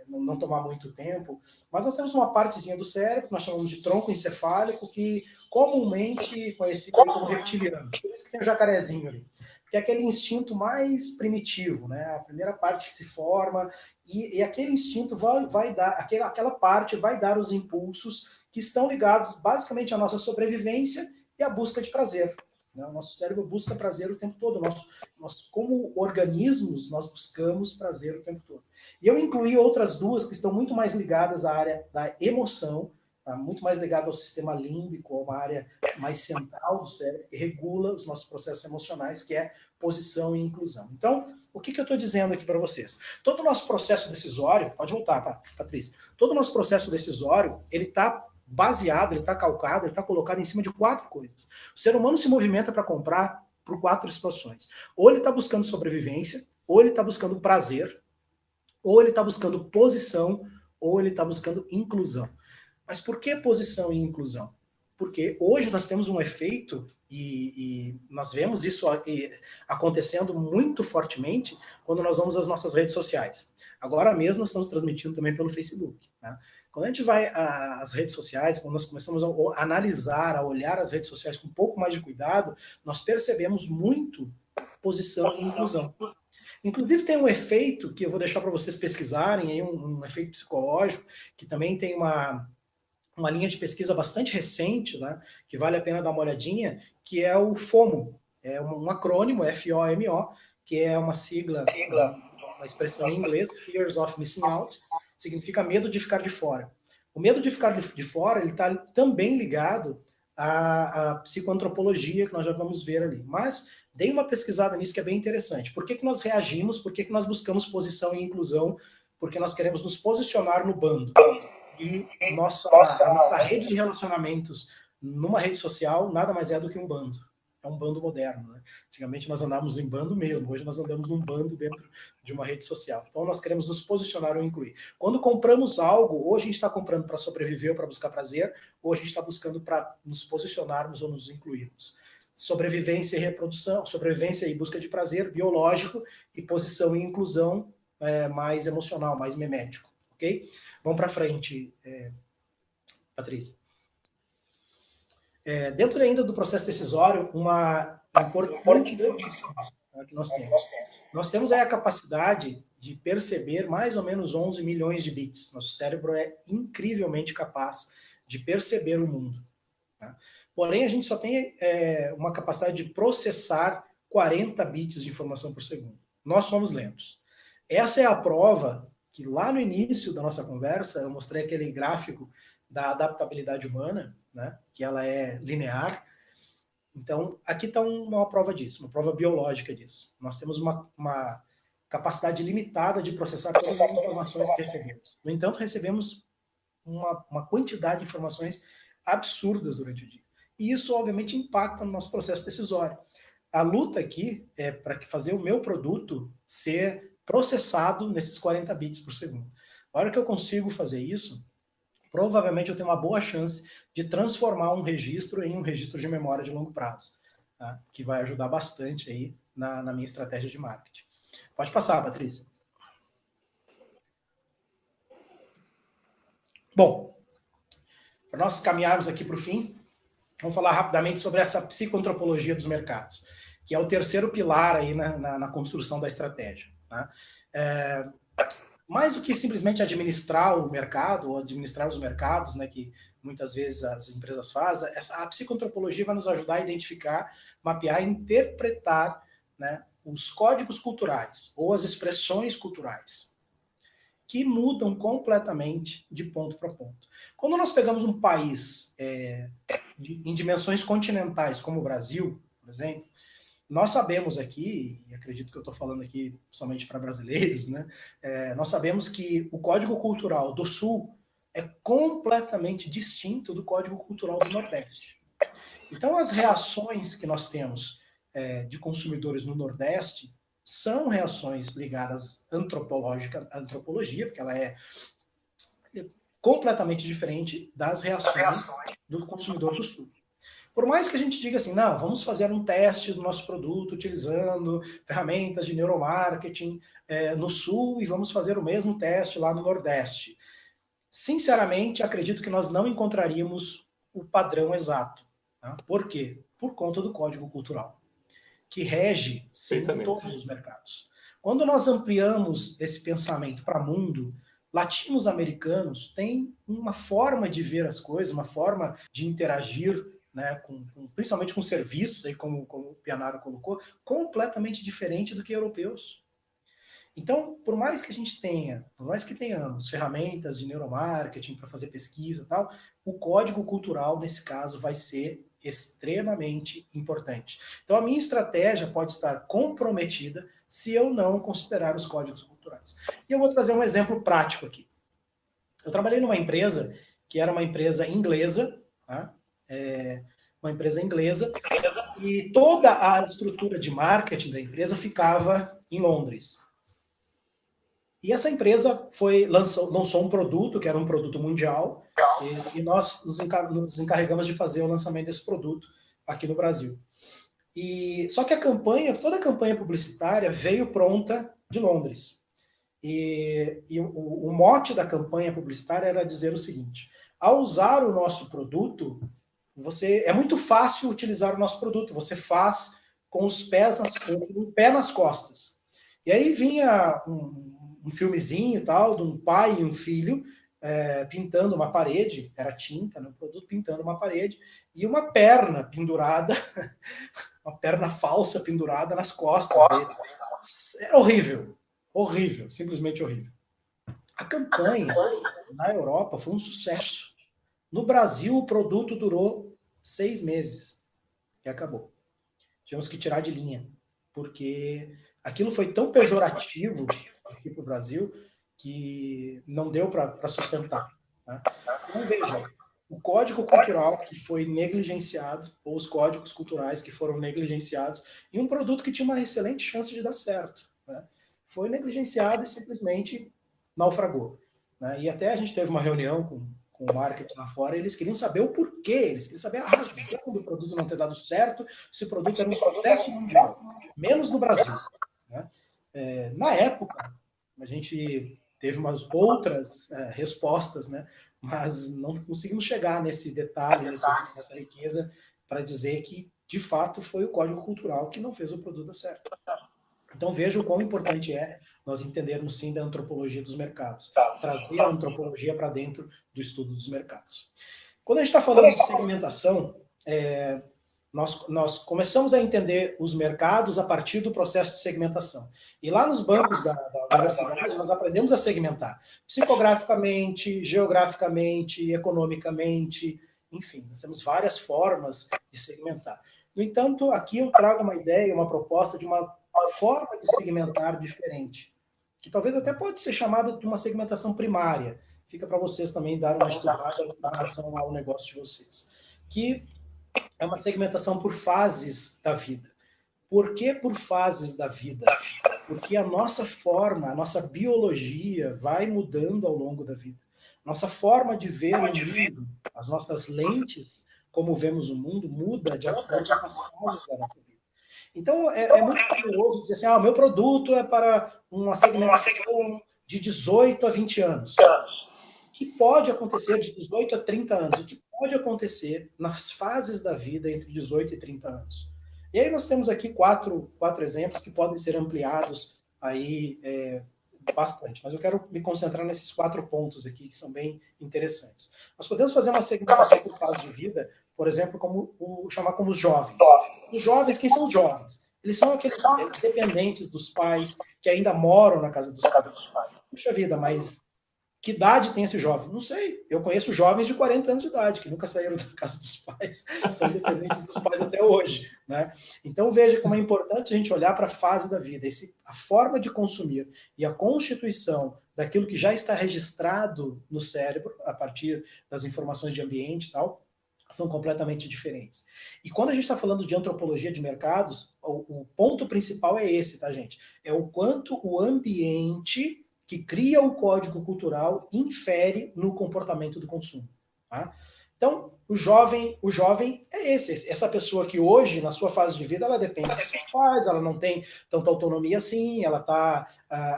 não tomar muito tempo, mas nós temos uma partezinha do cérebro que nós chamamos de tronco encefálico, que comumente conhecido como reptiliano. Por isso que tem o jacarezinho ali. Que é aquele instinto mais primitivo, né? A primeira parte que se forma, e aquele instinto vai dar, aquela parte vai dar os impulsos que estão ligados basicamente à nossa sobrevivência e à busca de prazer. Né? O nosso cérebro busca prazer o tempo todo. Nós, como organismos, nós buscamos prazer o tempo todo. E eu incluí outras 2 que estão muito mais ligadas à área da emoção, tá? Muito mais ligada ao sistema límbico, a uma área mais central do cérebro, que regula os nossos processos emocionais, que é posição e inclusão. Então, o que eu estou dizendo aqui para vocês? Todo o nosso processo decisório, pode voltar, Patrícia, todo o nosso processo decisório, ele está baseado, ele está calcado, ele está colocado em cima de 4 coisas. O ser humano se movimenta para comprar por 4 situações. Ou ele está buscando sobrevivência, ou ele está buscando prazer, ou ele está buscando posição, ou ele está buscando inclusão. Mas por que posição e inclusão? Porque hoje nós temos um efeito, e nós vemos isso acontecendo muito fortemente quando nós vamos às nossas redes sociais. Agora mesmo nós estamos transmitindo também pelo Facebook. Né? Quando a gente vai às redes sociais, quando nós começamos a analisar, a olhar as redes sociais com um pouco mais de cuidado, nós percebemos muito posição e inclusão. Inclusive tem um efeito que eu vou deixar para vocês pesquisarem, aí um efeito psicológico, que também tem uma linha de pesquisa bastante recente, né, que vale a pena dar uma olhadinha, que é o FOMO. É um acrônimo, FOMO, que é uma sigla, uma expressão em inglês, Fears of Missing Out, significa medo de ficar de fora. O medo de ficar de fora, ele está também ligado a psicoantropologia, que nós já vamos ver ali. Mas dei uma pesquisada nisso que é bem interessante. Por que nós reagimos? Por que nós buscamos posição e inclusão? Porque nós queremos nos posicionar no bando. E a nossa rede de relacionamentos numa rede social nada mais é do que um bando. É um bando moderno, né? Antigamente nós andávamos em bando mesmo, hoje nós andamos num bando dentro de uma rede social. Então nós queremos nos posicionar ou incluir. Quando compramos algo, ou a gente está comprando para sobreviver ou para buscar prazer, ou a gente está buscando para nos posicionarmos ou nos incluirmos. Sobrevivência e reprodução, sobrevivência e busca de prazer biológico, e posição e inclusão mais emocional, mais memético, ok? Vamos para frente, Patrícia. Dentro ainda do processo decisório, uma importante informação que nós temos. Nós temos aí a capacidade de perceber mais ou menos 11 milhões de bits. Nosso cérebro é incrivelmente capaz de perceber o mundo. Tá? Porém, a gente só tem uma capacidade de processar 40 bits de informação por segundo. Nós somos lentos. Essa é a prova que lá no início da nossa conversa, eu mostrei aquele gráfico da adaptabilidade humana, né, que ela é linear. Então, aqui está uma prova disso, uma prova biológica disso. Nós temos uma capacidade limitada de processar todas as informações que recebemos. No entanto, recebemos uma quantidade de informações absurdas durante o dia. E isso, obviamente, impacta no nosso processo decisório. A luta aqui é para fazer o meu produto ser processado nesses 40 bits por segundo. A hora que eu consigo fazer isso, provavelmente eu tenho uma boa chance de transformar um registro em um registro de memória de longo prazo, tá? Que vai ajudar bastante aí na minha estratégia de marketing. Pode passar, Patrícia. Bom, para nós caminharmos aqui para o fim, vamos falar rapidamente sobre essa psicoantropologia dos mercados, que é o terceiro pilar aí na construção da estratégia. Tá? Mais do que simplesmente administrar o mercado, ou administrar os mercados, né, que muitas vezes as empresas fazem, a psicoantropologia vai nos ajudar a identificar, mapear e interpretar, né, os códigos culturais ou as expressões culturais que mudam completamente de ponto para ponto. Quando nós pegamos um país em dimensões continentais, como o Brasil, por exemplo, nós sabemos aqui, e acredito que eu estou falando aqui somente para brasileiros, né? Nós sabemos que o código cultural do Sul é completamente distinto do código cultural do Nordeste. Então, as reações que nós temos de consumidores no Nordeste são reações ligadas à antropologia, porque ela é completamente diferente das reações do consumidor do Sul. Por mais que a gente diga assim, não, vamos fazer um teste do nosso produto utilizando ferramentas de neuromarketing no Sul e vamos fazer o mesmo teste lá no Nordeste. Sinceramente, acredito que nós não encontraríamos o padrão exato. Tá? Por quê? Por conta do código cultural, que rege sim todos os mercados. Quando nós ampliamos esse pensamento para o mundo, latinos-americanos têm uma forma de ver as coisas, uma forma de interagir, né, principalmente com serviços, aí como o Pianaro colocou, completamente diferente do que europeus. Então, por mais que tenhamos ferramentas de neuromarketing para fazer pesquisa e tal, o código cultural, nesse caso, vai ser extremamente importante. Então, a minha estratégia pode estar comprometida se eu não considerar os códigos culturais. E eu vou trazer um exemplo prático aqui. Eu trabalhei numa empresa que era uma empresa inglesa, tá? Uma empresa inglesa, e toda a estrutura de marketing da empresa ficava em Londres. E essa empresa lançou um produto, que era um produto mundial, e nós nos encarregamos de fazer o lançamento desse produto aqui no Brasil. Só que toda a campanha publicitária veio pronta de Londres. E o mote da campanha publicitária era dizer o seguinte: ao usar o nosso produto, é muito fácil utilizar o nosso produto, você faz com o pé nas costas. E aí vinha um filmezinho tal, de um pai e um filho pintando uma parede, era tinta, né, o produto pintando uma parede, e uma perna pendurada, uma perna falsa pendurada nas costas dele. Era horrível, simplesmente horrível. A campanha na Europa foi um sucesso. No Brasil, o produto durou 6 meses e acabou. Tivemos que tirar de linha, porque aquilo foi tão pejorativo aqui para o Brasil que não deu para sustentar. Né? Então, veja, o código cultural que foi negligenciado, ou os códigos culturais que foram negligenciados, e um produto que tinha uma excelente chance de dar certo, né? Foi negligenciado e simplesmente naufragou. Né? E até a gente teve uma reunião com o marketing lá fora, e eles queriam saber o porquê, eles queriam saber a razão do produto não ter dado certo, se o produto era um sucesso mundial, menos no Brasil. Né? Na época, a gente teve umas outras respostas, né? Mas não conseguimos chegar nesse detalhe, nessa riqueza, para dizer que, de fato, foi o código cultural que não fez o produto dar certo. Então veja o quão importante é nós entendermos sim da antropologia dos mercados, trazer a antropologia para dentro do estudo dos mercados. Quando a gente está falando de segmentação, nós começamos a entender os mercados a partir do processo de segmentação. E lá nos bancos da universidade nós aprendemos a segmentar psicograficamente, geograficamente, economicamente, enfim, nós temos várias formas de segmentar. No entanto, aqui eu trago uma ideia, uma proposta de uma forma de segmentar diferente, que talvez até pode ser chamada de uma segmentação primária. Fica para vocês também dar uma estudada em relação ao negócio de vocês. Que é uma segmentação por fases da vida. Por que por fases da vida? Porque a nossa forma, a nossa biologia vai mudando ao longo da vida. Nossa forma de ver o mundo, as nossas lentes, como vemos o mundo, muda de acordo com as fases da nossa vida. Então, é muito curioso dizer assim, o meu produto é para uma segmentação de 18 a 20 anos. O que pode acontecer de 18 a 30 anos? O que pode acontecer nas fases da vida entre 18 e 30 anos? E aí nós temos aqui quatro exemplos que podem ser ampliados aí bastante. Mas eu quero me concentrar nesses 4 pontos aqui, que são bem interessantes. Nós podemos fazer uma segmentação por fase de vida, por exemplo, chamar como os jovens. Os jovens, quem são os jovens? Eles são aqueles dependentes dos pais, que ainda moram na casa dos pais. Puxa vida, mas que idade tem esse jovem? Não sei. Eu conheço jovens de 40 anos de idade, que nunca saíram da casa dos pais, são dependentes dos pais até hoje. Né? Então veja como é importante a gente olhar para a fase da vida. A forma de consumir e a constituição daquilo que já está registrado no cérebro, a partir das informações de ambiente e tal, são completamente diferentes. E quando a gente está falando de antropologia de mercados, o ponto principal é esse, tá, gente? É o quanto o ambiente que cria o código cultural infere no comportamento do consumo. Tá? Então, o jovem é essa pessoa que hoje, na sua fase de vida, ela depende dos seus pais, ela não tem tanta autonomia assim, ela está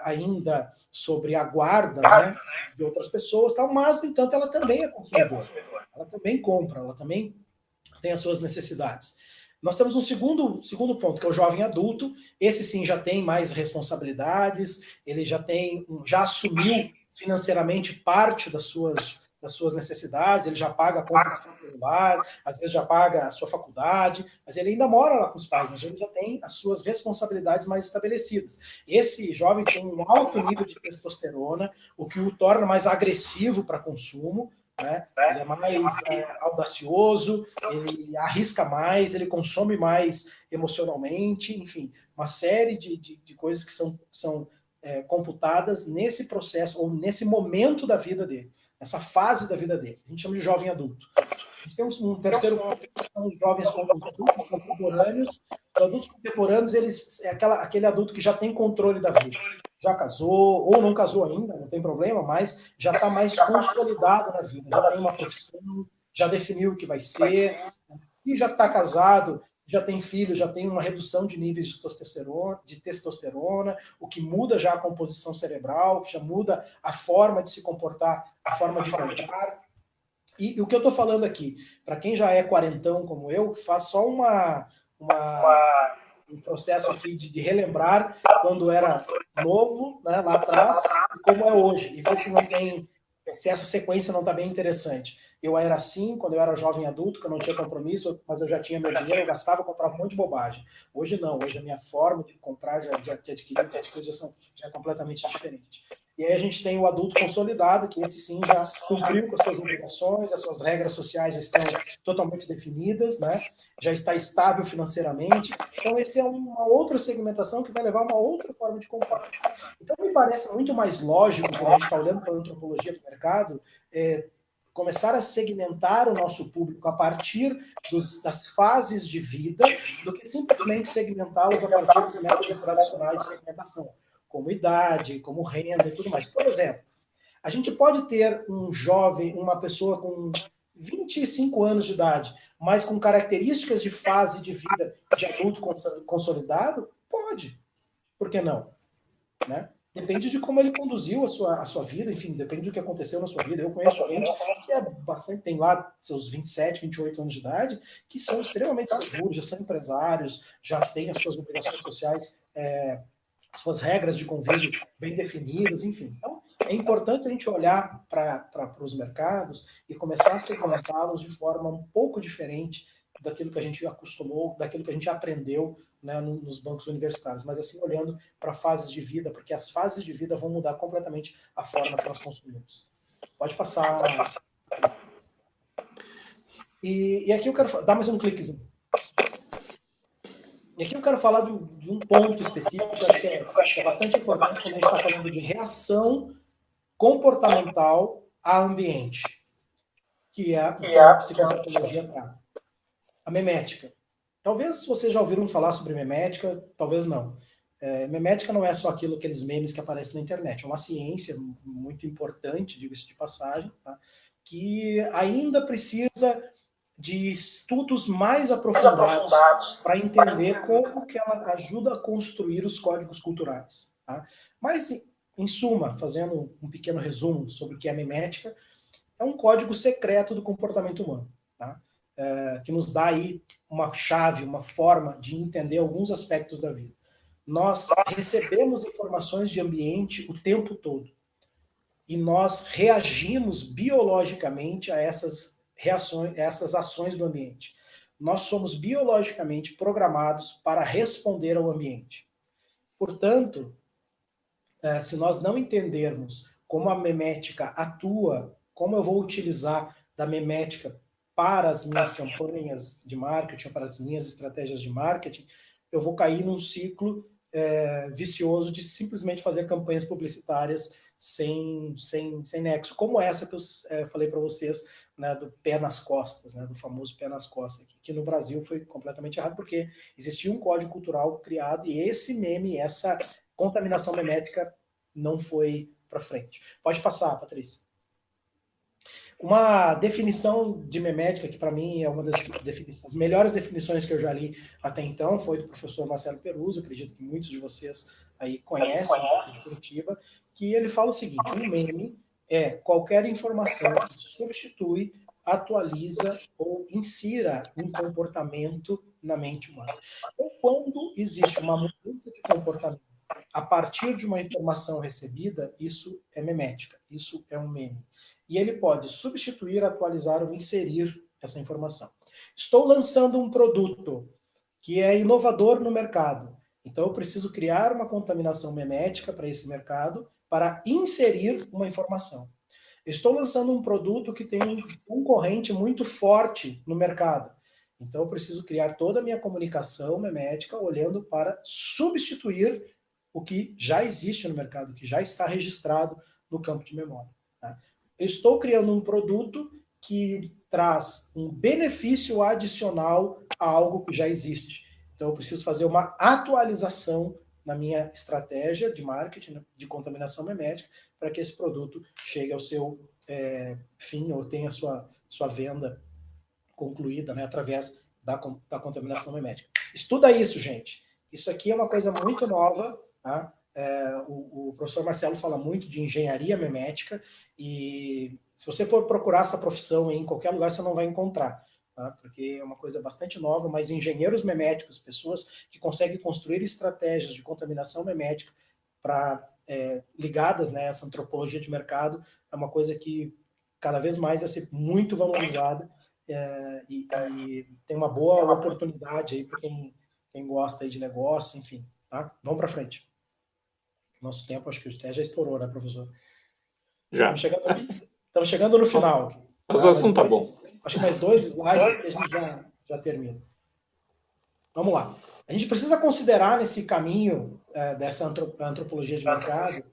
ainda sobre a guarda, né, de outras pessoas, tal, mas, no entanto, ela também é consumidora. Ela também compra, ela também tem as suas necessidades. Nós temos um segundo ponto, que é o jovem adulto. Esse sim já tem mais responsabilidades, ele já assumiu financeiramente parte das suas necessidades, ele já paga a conta do seu celular, às vezes já paga a sua faculdade, mas ele ainda mora lá com os pais, mas ele já tem as suas responsabilidades mais estabelecidas. Esse jovem tem um alto nível de testosterona, o que o torna mais agressivo para consumo, né? Ele é mais audacioso, ele arrisca mais, ele consome mais emocionalmente, enfim, uma série de coisas que são computadas nesse processo, ou nesse momento da vida dele, nessa fase da vida dele. A gente chama de jovem adulto. A gente tem um terceiro ponto, que são os jovens adultos contemporâneos. Os adultos contemporâneos, eles aquele adulto que já tem controle da vida. Já casou, ou não casou ainda, não tem problema, mas já está mais consolidado na vida, já tem uma profissão, já definiu o que vai ser, e já está casado, já tem filho, já tem uma redução de níveis de testosterona, o que muda já a composição cerebral, que já muda a forma de se comportar, a forma de comprar. E o que eu estou falando aqui, para quem já é quarentão como eu, faz só um processo assim de relembrar quando era novo, né, lá atrás, e como é hoje. E ver se essa sequência não está bem interessante. Eu era assim quando eu era jovem adulto, que eu não tinha compromisso, mas eu já tinha meu dinheiro, eu gastava, comprava um monte de bobagem. Hoje não, hoje a minha forma de comprar, de adquirir as coisas já é completamente diferente. E aí a gente tem o adulto consolidado, que esse sim já cumpriu com as suas obrigações, as suas regras sociais já estão totalmente definidas, né? Já está estável financeiramente. Então, essa é uma outra segmentação que vai levar a uma outra forma de comprar. Então, me parece muito mais lógico, quando a gente está olhando para a antropologia do mercado, começar a segmentar o nosso público a partir das fases de vida, do que simplesmente segmentá-los a partir dos métodos tradicionais de segmentação, como idade, como renda e tudo mais. Por exemplo, a gente pode ter um jovem, uma pessoa com 25 anos de idade, mas com características de fase de vida de adulto consolidado? Pode. Por que não? Né? Depende de como ele conduziu a sua vida, enfim, depende do que aconteceu na sua vida. Eu conheço gente que tem lá seus 27, 28 anos de idade, que são extremamente seguros, já são empresários, já têm as suas obrigações sociais, suas regras de convívio bem definidas, enfim. Então, é importante a gente olhar para os mercados e começar a segmentá-los de forma um pouco diferente daquilo que a gente acostumou, daquilo que a gente aprendeu, né, nos bancos universitários, mas assim olhando para fases de vida, porque as fases de vida vão mudar completamente a forma que nós consumimos. Pode passar. E aqui eu quero dar mais um cliquezinho. E aqui eu quero falar de um ponto específico que eu acho que é bastante importante quando a gente está falando de reação comportamental a ambiente, que é o que a psicopatologia traz. A memética. Talvez vocês já ouviram falar sobre memética, talvez não. Memética não é só aqueles memes que aparecem na internet. É uma ciência muito importante, diga-se de passagem, tá? Que ainda precisa de estudos mais aprofundados para entender como que ela ajuda a construir os códigos culturais. Tá? Mas, em suma, fazendo um pequeno resumo sobre o que é memética, é um código secreto do comportamento humano, tá? Que nos dá aí uma chave, uma forma de entender alguns aspectos da vida. Nós recebemos informações de ambiente o tempo todo e nós reagimos biologicamente a essas reações, a essas ações do ambiente. Nós somos biologicamente programados para responder ao ambiente. Portanto, se nós não entendermos como a memética atua, como eu vou utilizar da memética para as minhas campanhas de marketing, para as minhas estratégias de marketing, eu vou cair num ciclo vicioso de simplesmente fazer campanhas publicitárias sem nexo, como essa que eu falei para vocês, né, do pé nas costas, né, do famoso pé nas costas, que no Brasil foi completamente errado, porque existia um código cultural criado e esse meme, essa contaminação memética não foi para frente. Pode passar, Patrícia. Uma definição de memética, que para mim é uma das melhores definições que eu já li até então, foi do professor Marcelo Peruso, acredito que muitos de vocês aí conhecem, de Curitiba, que ele fala o seguinte: um meme é qualquer informação que substitui, atualiza ou insira um comportamento na mente humana. Então, quando existe uma mudança de comportamento a partir de uma informação recebida, isso é memética, isso é um meme. E ele pode substituir, atualizar ou inserir essa informação. Estou lançando um produto que é inovador no mercado. Então, eu preciso criar uma contaminação memética para esse mercado para inserir uma informação. Estou lançando um produto que tem um concorrente muito forte no mercado. Então, eu preciso criar toda a minha comunicação memética olhando para substituir o que já existe no mercado, que já está registrado no campo de memória. Tá? Eu estou criando um produto que traz um benefício adicional a algo que já existe. Então, eu preciso fazer uma atualização na minha estratégia de marketing, de contaminação memética, para que esse produto chegue ao seu fim ou tenha sua venda concluída, né, através da contaminação memética. Estuda isso, gente. Isso aqui é uma coisa muito nova, tá? O professor Marcelo fala muito de engenharia memética e se você for procurar essa profissão em qualquer lugar, você não vai encontrar, tá? Porque é uma coisa bastante nova, mas engenheiros meméticos, pessoas que conseguem construir estratégias de contaminação memética ligadas, né, a essa antropologia de mercado, é uma coisa que cada vez mais vai ser muito valorizada e tem uma boa oportunidade aí para quem gosta aí de negócio, enfim, tá? Vamos para frente. Nosso tempo, acho que até já estourou, né, professor? Já. Estamos chegando no final aqui. Mas o assunto tá bom. Acho que mais 2 slides e a gente já termina. Vamos lá. A gente precisa considerar nesse caminho dessa antropologia de mercado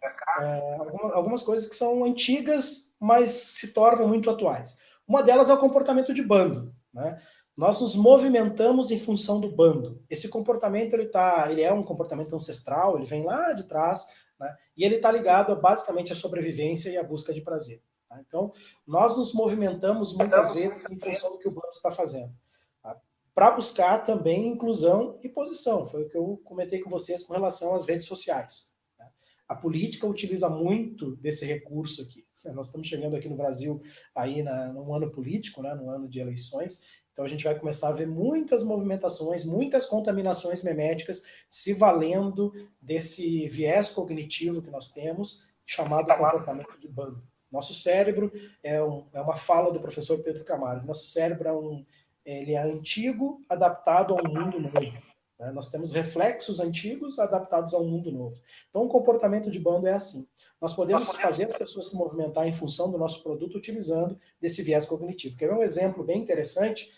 algumas coisas que são antigas, mas se tornam muito atuais. Uma delas é o comportamento de bando, né? Nós nos movimentamos em função do bando. Esse comportamento ele é um comportamento ancestral, ele vem lá de trás, né? E ele está ligado basicamente à sobrevivência e à busca de prazer. Tá? Então, nós nos movimentamos muitas vezes em função do que o bando está fazendo, tá? Para buscar também inclusão e posição. Foi o que eu comentei com vocês com relação às redes sociais. Tá? A política utiliza muito desse recurso aqui. Nós estamos chegando aqui no Brasil aí num ano político, né, num ano de eleições. Então a gente vai começar a ver muitas movimentações, muitas contaminações meméticas se valendo desse viés cognitivo que nós temos, chamado comportamento de bando. Nosso cérebro é uma fala do professor Pedro Camargo. Nosso cérebro ele é antigo, adaptado a um mundo novo. Né? Nós temos reflexos antigos adaptados a um mundo novo. Então o comportamento de bando é assim. Nós podemos fazer as pessoas se movimentar em função do nosso produto utilizando desse viés cognitivo. Quer ver um exemplo bem interessante?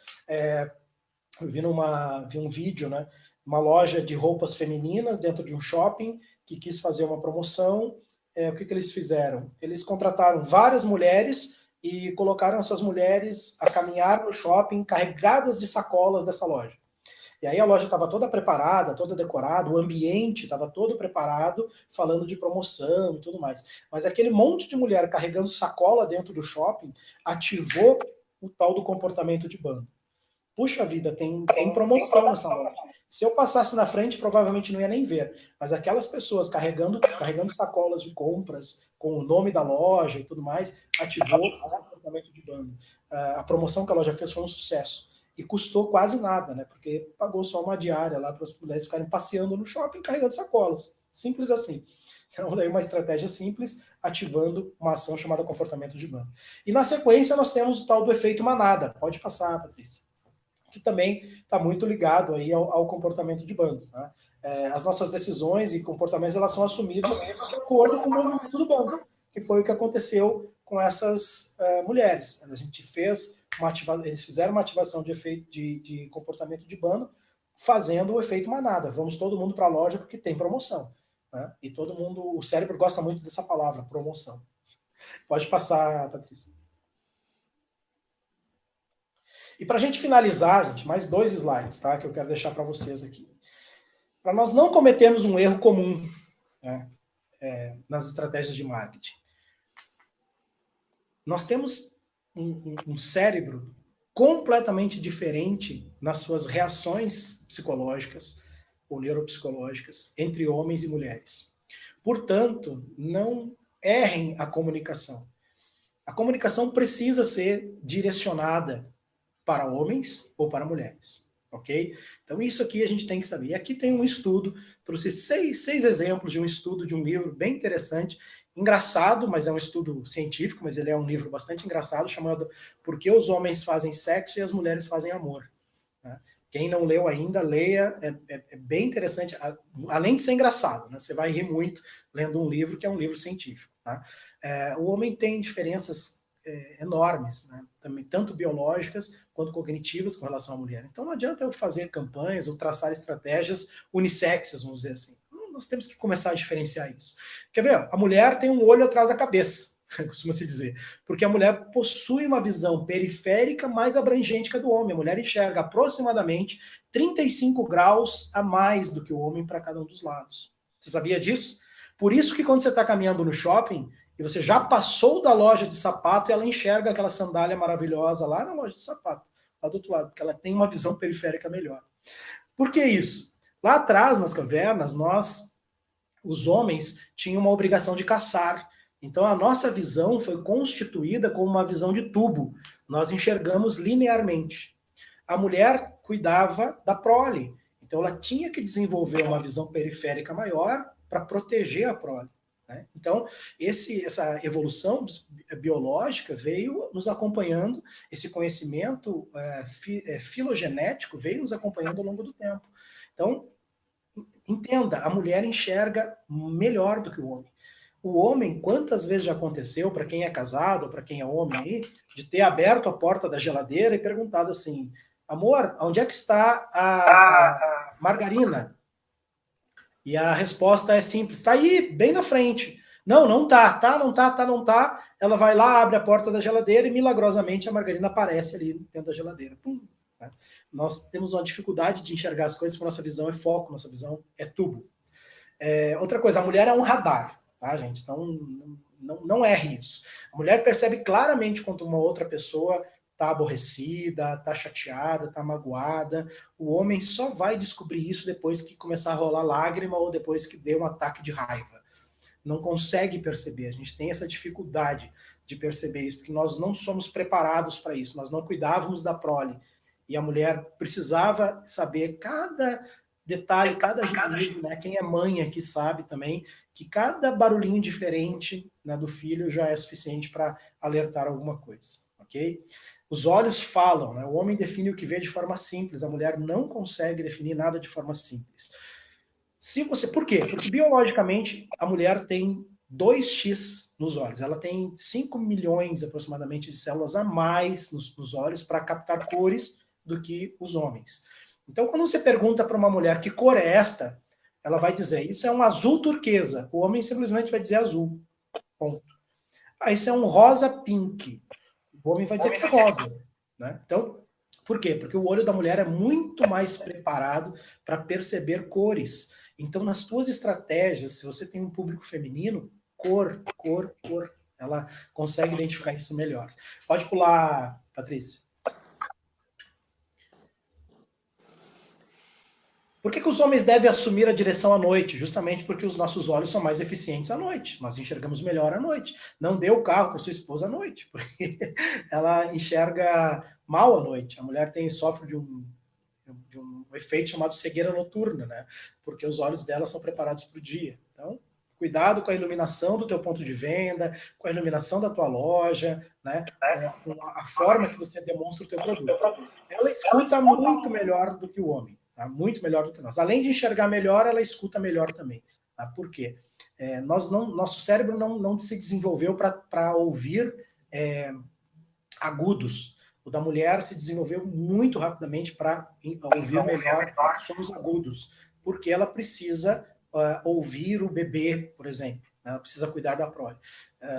Eu vi um vídeo, né? Uma loja de roupas femininas dentro de um shopping que quis fazer uma promoção. O que eles fizeram? Eles contrataram várias mulheres e colocaram essas mulheres a caminhar no shopping carregadas de sacolas dessa loja. E aí a loja estava toda preparada, toda decorada, o ambiente estava todo preparado, falando de promoção e tudo mais. Mas aquele monte de mulher carregando sacola dentro do shopping ativou o tal do comportamento de bando. Puxa vida, tem promoção nessa loja. Se eu passasse na frente, provavelmente não ia nem ver. Mas aquelas pessoas carregando sacolas de compras com o nome da loja e tudo mais, ativou o comportamento de bando. A promoção que a loja fez foi um sucesso. E custou quase nada, né? Porque pagou só uma diária lá para as mulheres ficarem passeando no shopping carregando sacolas. Simples assim. Então, daí uma estratégia simples, ativando uma ação chamada comportamento de bando. E na sequência, nós temos o tal do efeito manada. Pode passar, Patrícia. Que também está muito ligado aí ao comportamento de bando. Né? As nossas decisões e comportamentos elas são assumidos de acordo com o movimento do bando, que foi o que aconteceu com essas mulheres. A gente fez eles fizeram uma ativação de efeito de comportamento de bando, fazendo o efeito manada. Vamos todo mundo para a loja porque tem promoção. Né? E todo mundo, o cérebro gosta muito dessa palavra, promoção. Pode passar, Patrícia. E para a gente finalizar, gente, mais 2 slides, tá? Que eu quero deixar para vocês aqui. Para nós não cometermos um erro comum, né, nas estratégias de marketing. Nós temos um cérebro completamente diferente nas suas reações psicológicas ou neuropsicológicas entre homens e mulheres. Portanto, não errem a comunicação. A comunicação precisa ser direcionada para homens ou para mulheres, ok? Então isso aqui a gente tem que saber. E aqui tem um estudo, trouxe 6 exemplos de um estudo de um livro bem interessante, engraçado, mas é um estudo científico, mas ele é um livro bastante engraçado, chamado Por que os homens fazem sexo e as mulheres fazem amor. Né? Quem não leu ainda, leia, é bem interessante, além de ser engraçado, né? Você vai rir muito lendo um livro que é um livro científico. Tá? O homem tem diferenças enormes, né? Também, tanto biológicas quanto cognitivas com relação à mulher. Então não adianta eu fazer campanhas ou traçar estratégias unissexes, vamos dizer assim. Nós temos que começar a diferenciar isso. Quer ver? A mulher tem um olho atrás da cabeça, costuma-se dizer, porque a mulher possui uma visão periférica mais abrangente que a do homem. A mulher enxerga aproximadamente 35 graus a mais do que o homem para cada um dos lados. Você sabia disso? Por isso que quando você está caminhando no shopping e você já passou da loja de sapato e ela enxerga aquela sandália maravilhosa lá na loja de sapato, lá do outro lado, porque ela tem uma visão periférica melhor. Por que isso? Lá atrás, nas cavernas, os homens, tinham uma obrigação de caçar. Então a nossa visão foi constituída como uma visão de tubo. Nós enxergamos linearmente. A mulher cuidava da prole. Então ela tinha que desenvolver uma visão periférica maior para proteger a prole. Né? Então, essa evolução biológica veio nos acompanhando, esse conhecimento filogenético veio nos acompanhando ao longo do tempo. Então, entenda, a mulher enxerga melhor do que o homem. O homem, quantas vezes já aconteceu, para quem é casado, para quem é homem aí, de ter aberto a porta da geladeira e perguntado assim, amor, onde é que está a margarina? E a resposta é simples, está aí, bem na frente. Não, não tá, não tá. Ela vai lá, abre a porta da geladeira e milagrosamente a margarina aparece ali dentro da geladeira. Pum, né? Nós temos uma dificuldade de enxergar as coisas porque nossa visão é foco, nossa visão é tubo. Outra coisa, a mulher é um radar, tá, gente? Então, não erre isso. A mulher percebe claramente quando uma outra pessoa está aborrecida, está chateada, está magoada. O homem só vai descobrir isso depois que começar a rolar lágrima ou depois que dê um ataque de raiva. Não consegue perceber. A gente tem essa dificuldade de perceber isso, porque nós não somos preparados para isso. Nós não cuidávamos da prole. E a mulher precisava saber cada detalhe, cada gemido, né? Quem é mãe aqui sabe também que cada barulhinho diferente, né, do filho já é suficiente para alertar alguma coisa, ok? Os olhos falam, né? O homem define o que vê de forma simples, a mulher não consegue definir nada de forma simples. Por quê? Porque biologicamente a mulher tem 2x nos olhos, ela tem 5 milhões aproximadamente de células a mais nos olhos para captar cores do que os homens. Então, quando você pergunta para uma mulher que cor é esta, ela vai dizer, isso é um azul turquesa. O homem simplesmente vai dizer azul. Ponto. Isso é um rosa pink. O homem vai dizer que é rosa. Né? Então, por quê? Porque o olho da mulher é muito mais preparado para perceber cores. Então, nas tuas estratégias, se você tem um público feminino, cor. Ela consegue identificar isso melhor. Pode pular, Patrícia. Por que os homens devem assumir a direção à noite? Justamente porque os nossos olhos são mais eficientes à noite. Nós enxergamos melhor à noite. Não dê o carro para sua esposa à noite, porque ela enxerga mal à noite. A mulher sofre de um efeito chamado cegueira noturna, né? Porque os olhos dela são preparados para o dia. Então, cuidado com a iluminação do teu ponto de venda, com a iluminação da tua loja, né? Com a forma que você demonstra o teu produto. Ela escuta muito melhor do que o homem. Tá? Muito melhor do que nós. Além de enxergar melhor, ela escuta melhor também. Tá? Por quê? Nosso cérebro não se desenvolveu para ouvir agudos. O da mulher se desenvolveu muito rapidamente para ouvir melhor sons agudos, porque ela precisa ouvir o bebê, por exemplo. Né? Ela precisa cuidar da prole.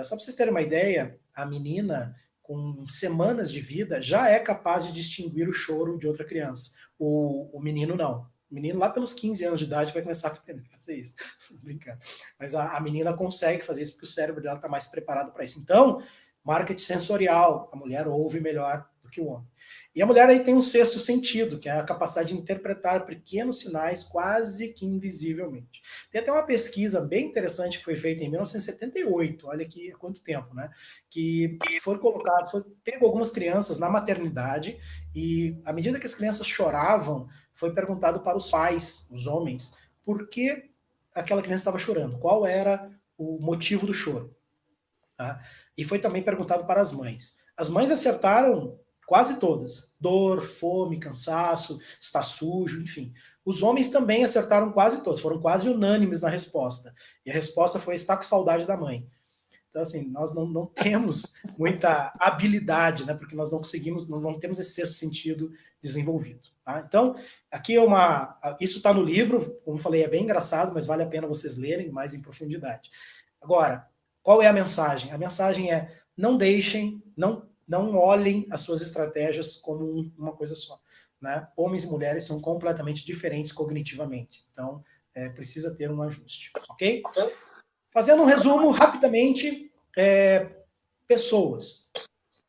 Só para vocês terem uma ideia, a menina, com semanas de vida, já é capaz de distinguir o choro de outra criança. O menino não. O menino lá pelos 15 anos de idade vai começar a fazer isso. Brincando. Mas a menina consegue fazer isso porque o cérebro dela está mais preparado para isso. Então, marketing sensorial, a mulher ouve melhor do que o homem. E a mulher aí tem um sexto sentido, que é a capacidade de interpretar pequenos sinais quase que invisivelmente. Tem até uma pesquisa bem interessante que foi feita em 1978, olha aqui há quanto tempo, né? Que pegou algumas crianças na maternidade e, à medida que as crianças choravam, foi perguntado para os pais, os homens, por que aquela criança estava chorando, qual era o motivo do choro. Tá? E foi também perguntado para as mães. As mães acertaram quase todas. Dor, fome, cansaço, está sujo, enfim. Os homens também acertaram quase todos, foram quase unânimes na resposta. E a resposta foi estar com saudade da mãe. Então, assim, nós não temos muita habilidade, né? Porque nós não temos esse sexto sentido desenvolvido. Tá? Então, aqui isso está no livro, como falei, é bem engraçado, mas vale a pena vocês lerem mais em profundidade. Agora, qual é a mensagem? A mensagem é, não olhem as suas estratégias como uma coisa só. Né? Homens e mulheres são completamente diferentes cognitivamente. Então, precisa ter um ajuste. Ok? Fazendo um resumo rapidamente, pessoas.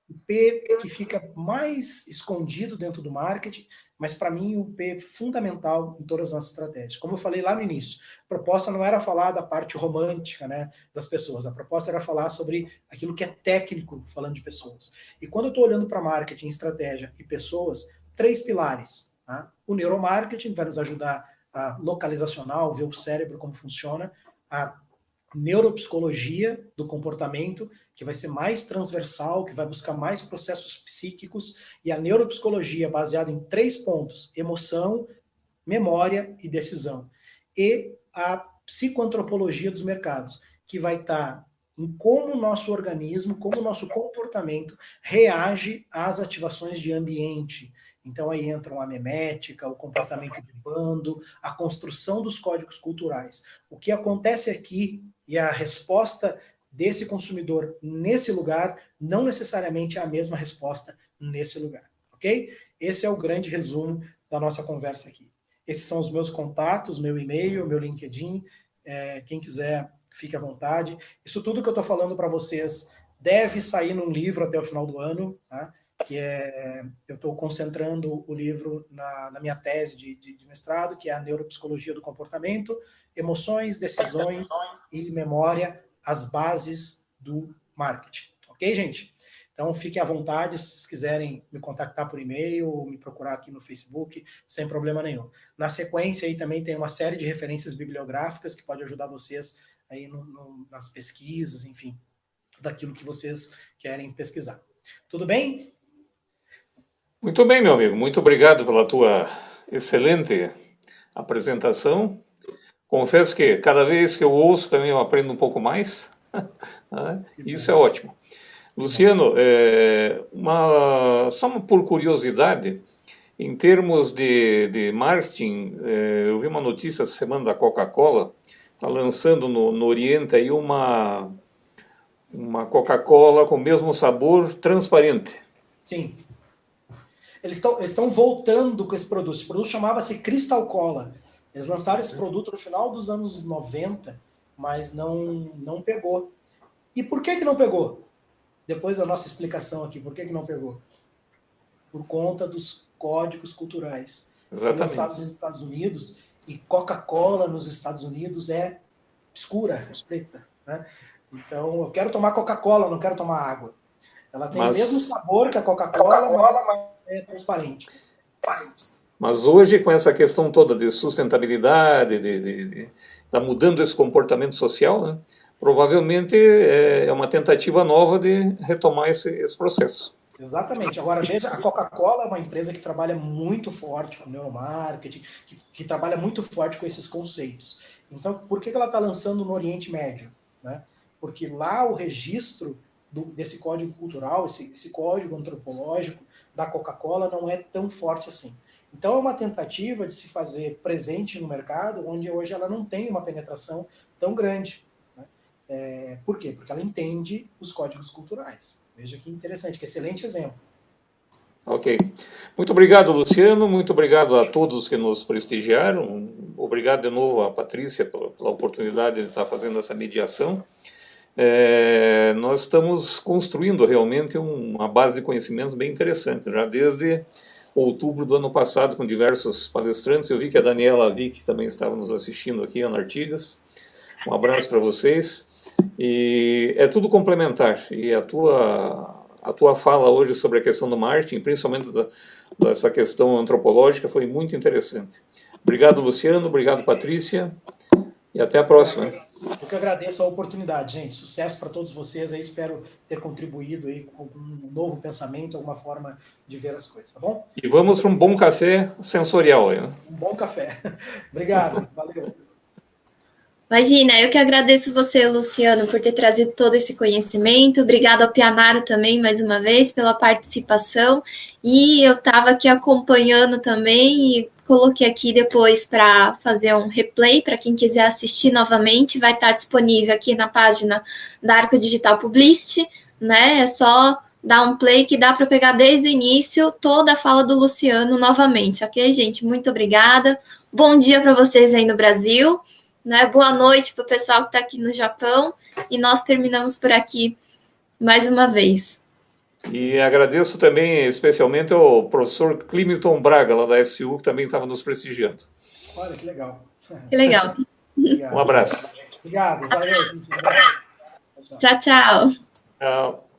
O P que fica mais escondido dentro do marketing, mas para mim o P é fundamental em todas as nossas estratégias. Como eu falei lá no início, a proposta não era falar da parte romântica, né, das pessoas, a proposta era falar sobre aquilo que é técnico, falando de pessoas. E quando eu estou olhando para marketing, estratégia e pessoas, 3 pilares. Tá? O neuromarketing vai nos ajudar a localizacional, ver o cérebro como funciona, a neuropsicologia do comportamento, que vai ser mais transversal, que vai buscar mais processos psíquicos, e a neuropsicologia baseada em 3 pontos: emoção, memória e decisão. e a psicoantropologia dos mercados, que vai estar em como o nosso organismo, como o nosso comportamento reage às ativações de ambiente. Então aí entram a memética, o comportamento de bando, a construção dos códigos culturais. O que acontece aqui e a resposta desse consumidor nesse lugar não necessariamente é a mesma resposta nesse lugar, ok? Esse é o grande resumo da nossa conversa aqui. Esses são os meus contatos, meu e-mail, meu LinkedIn. Quem quiser, fique à vontade. Isso tudo que eu estou falando para vocês deve sair num livro até o final do ano, tá? Eu estou concentrando o livro na minha tese de mestrado, que é a Neuropsicologia do Comportamento, Emoções, Decisões e Memória, as bases do marketing. Ok, gente? Então, fiquem à vontade, se vocês quiserem me contactar por e-mail ou me procurar aqui no Facebook, sem problema nenhum. Na sequência, aí também tem uma série de referências bibliográficas que pode ajudar vocês aí nas pesquisas, enfim, daquilo que vocês querem pesquisar. Tudo bem? Muito bem, meu amigo. Muito obrigado pela tua excelente apresentação. Confesso que cada vez que eu ouço também eu aprendo um pouco mais. Isso é ótimo. Luciano, só por curiosidade, em termos de marketing, eu vi uma notícia essa semana da Coca-Cola, está lançando no Oriente aí uma Coca-Cola com o mesmo sabor transparente. Sim. Eles estão voltando com esse produto. Esse produto chamava-se Crystal Cola. Eles lançaram esse produto no final dos anos 90, mas não pegou. E por que não pegou? Depois da nossa explicação aqui, por que não pegou? Por conta dos códigos culturais. Foi lançado nos Estados Unidos, e Coca-Cola nos Estados Unidos é escura, é preta, né? Então, eu quero tomar Coca-Cola, não quero tomar água. Ela tem o mesmo sabor que a Coca-Cola, mas é transparente. Mas hoje, com essa questão toda de sustentabilidade, tá mudando esse comportamento social, né? Provavelmente é uma tentativa nova de retomar esse processo. Exatamente. Agora, veja, a Coca-Cola é uma empresa que trabalha muito forte com neuromarketing, que trabalha muito forte com esses conceitos. Então, por que ela está lançando no Oriente Médio? Né? Porque lá o registro desse código cultural, esse código antropológico da Coca-Cola não é tão forte assim. Então, é uma tentativa de se fazer presente no mercado, onde hoje ela não tem uma penetração tão grande. Por quê? Porque ela entende os códigos culturais. Veja que interessante, que excelente exemplo. Ok. Muito obrigado, Luciano. Muito obrigado a todos que nos prestigiaram. Obrigado de novo a Patrícia pela oportunidade de estar fazendo essa mediação. Nós estamos construindo realmente uma base de conhecimentos bem interessante, já desde outubro do ano passado, com diversos palestrantes. Eu vi que a Daniela Vick também estava nos assistindo aqui, Ana Artigas. Um abraço para vocês. E é tudo complementar. E a tua fala hoje sobre a questão do marketing, principalmente dessa questão antropológica, foi muito interessante. Obrigado, Luciano. Obrigado, Patrícia. E até a próxima. Eu que agradeço a oportunidade, gente. Sucesso para todos vocês. Aí espero ter contribuído aí com algum novo pensamento, alguma forma de ver as coisas, tá bom? E vamos para um bom café sensorial aí, né? Um bom café. Obrigado. Valeu. Imagina, eu que agradeço você, Luciano, por ter trazido todo esse conhecimento. Obrigada ao Pianaro também, mais uma vez, pela participação. E eu estava aqui acompanhando também e coloquei aqui depois para fazer um replay, para quem quiser assistir novamente, vai estar disponível aqui na página da Arco Digital Publicity, né? É só dar um play que dá para pegar desde o início toda a fala do Luciano novamente, ok, gente? Muito obrigada. Bom dia para vocês aí no Brasil. Né? Boa noite para o pessoal que está aqui no Japão e nós terminamos por aqui mais uma vez. E agradeço também especialmente ao professor Clinton Braga, lá da FCU, que também estava nos prestigiando. Olha, que legal. Que legal. Um abraço. Obrigado. Valeu. Tchau, tchau. Tchau.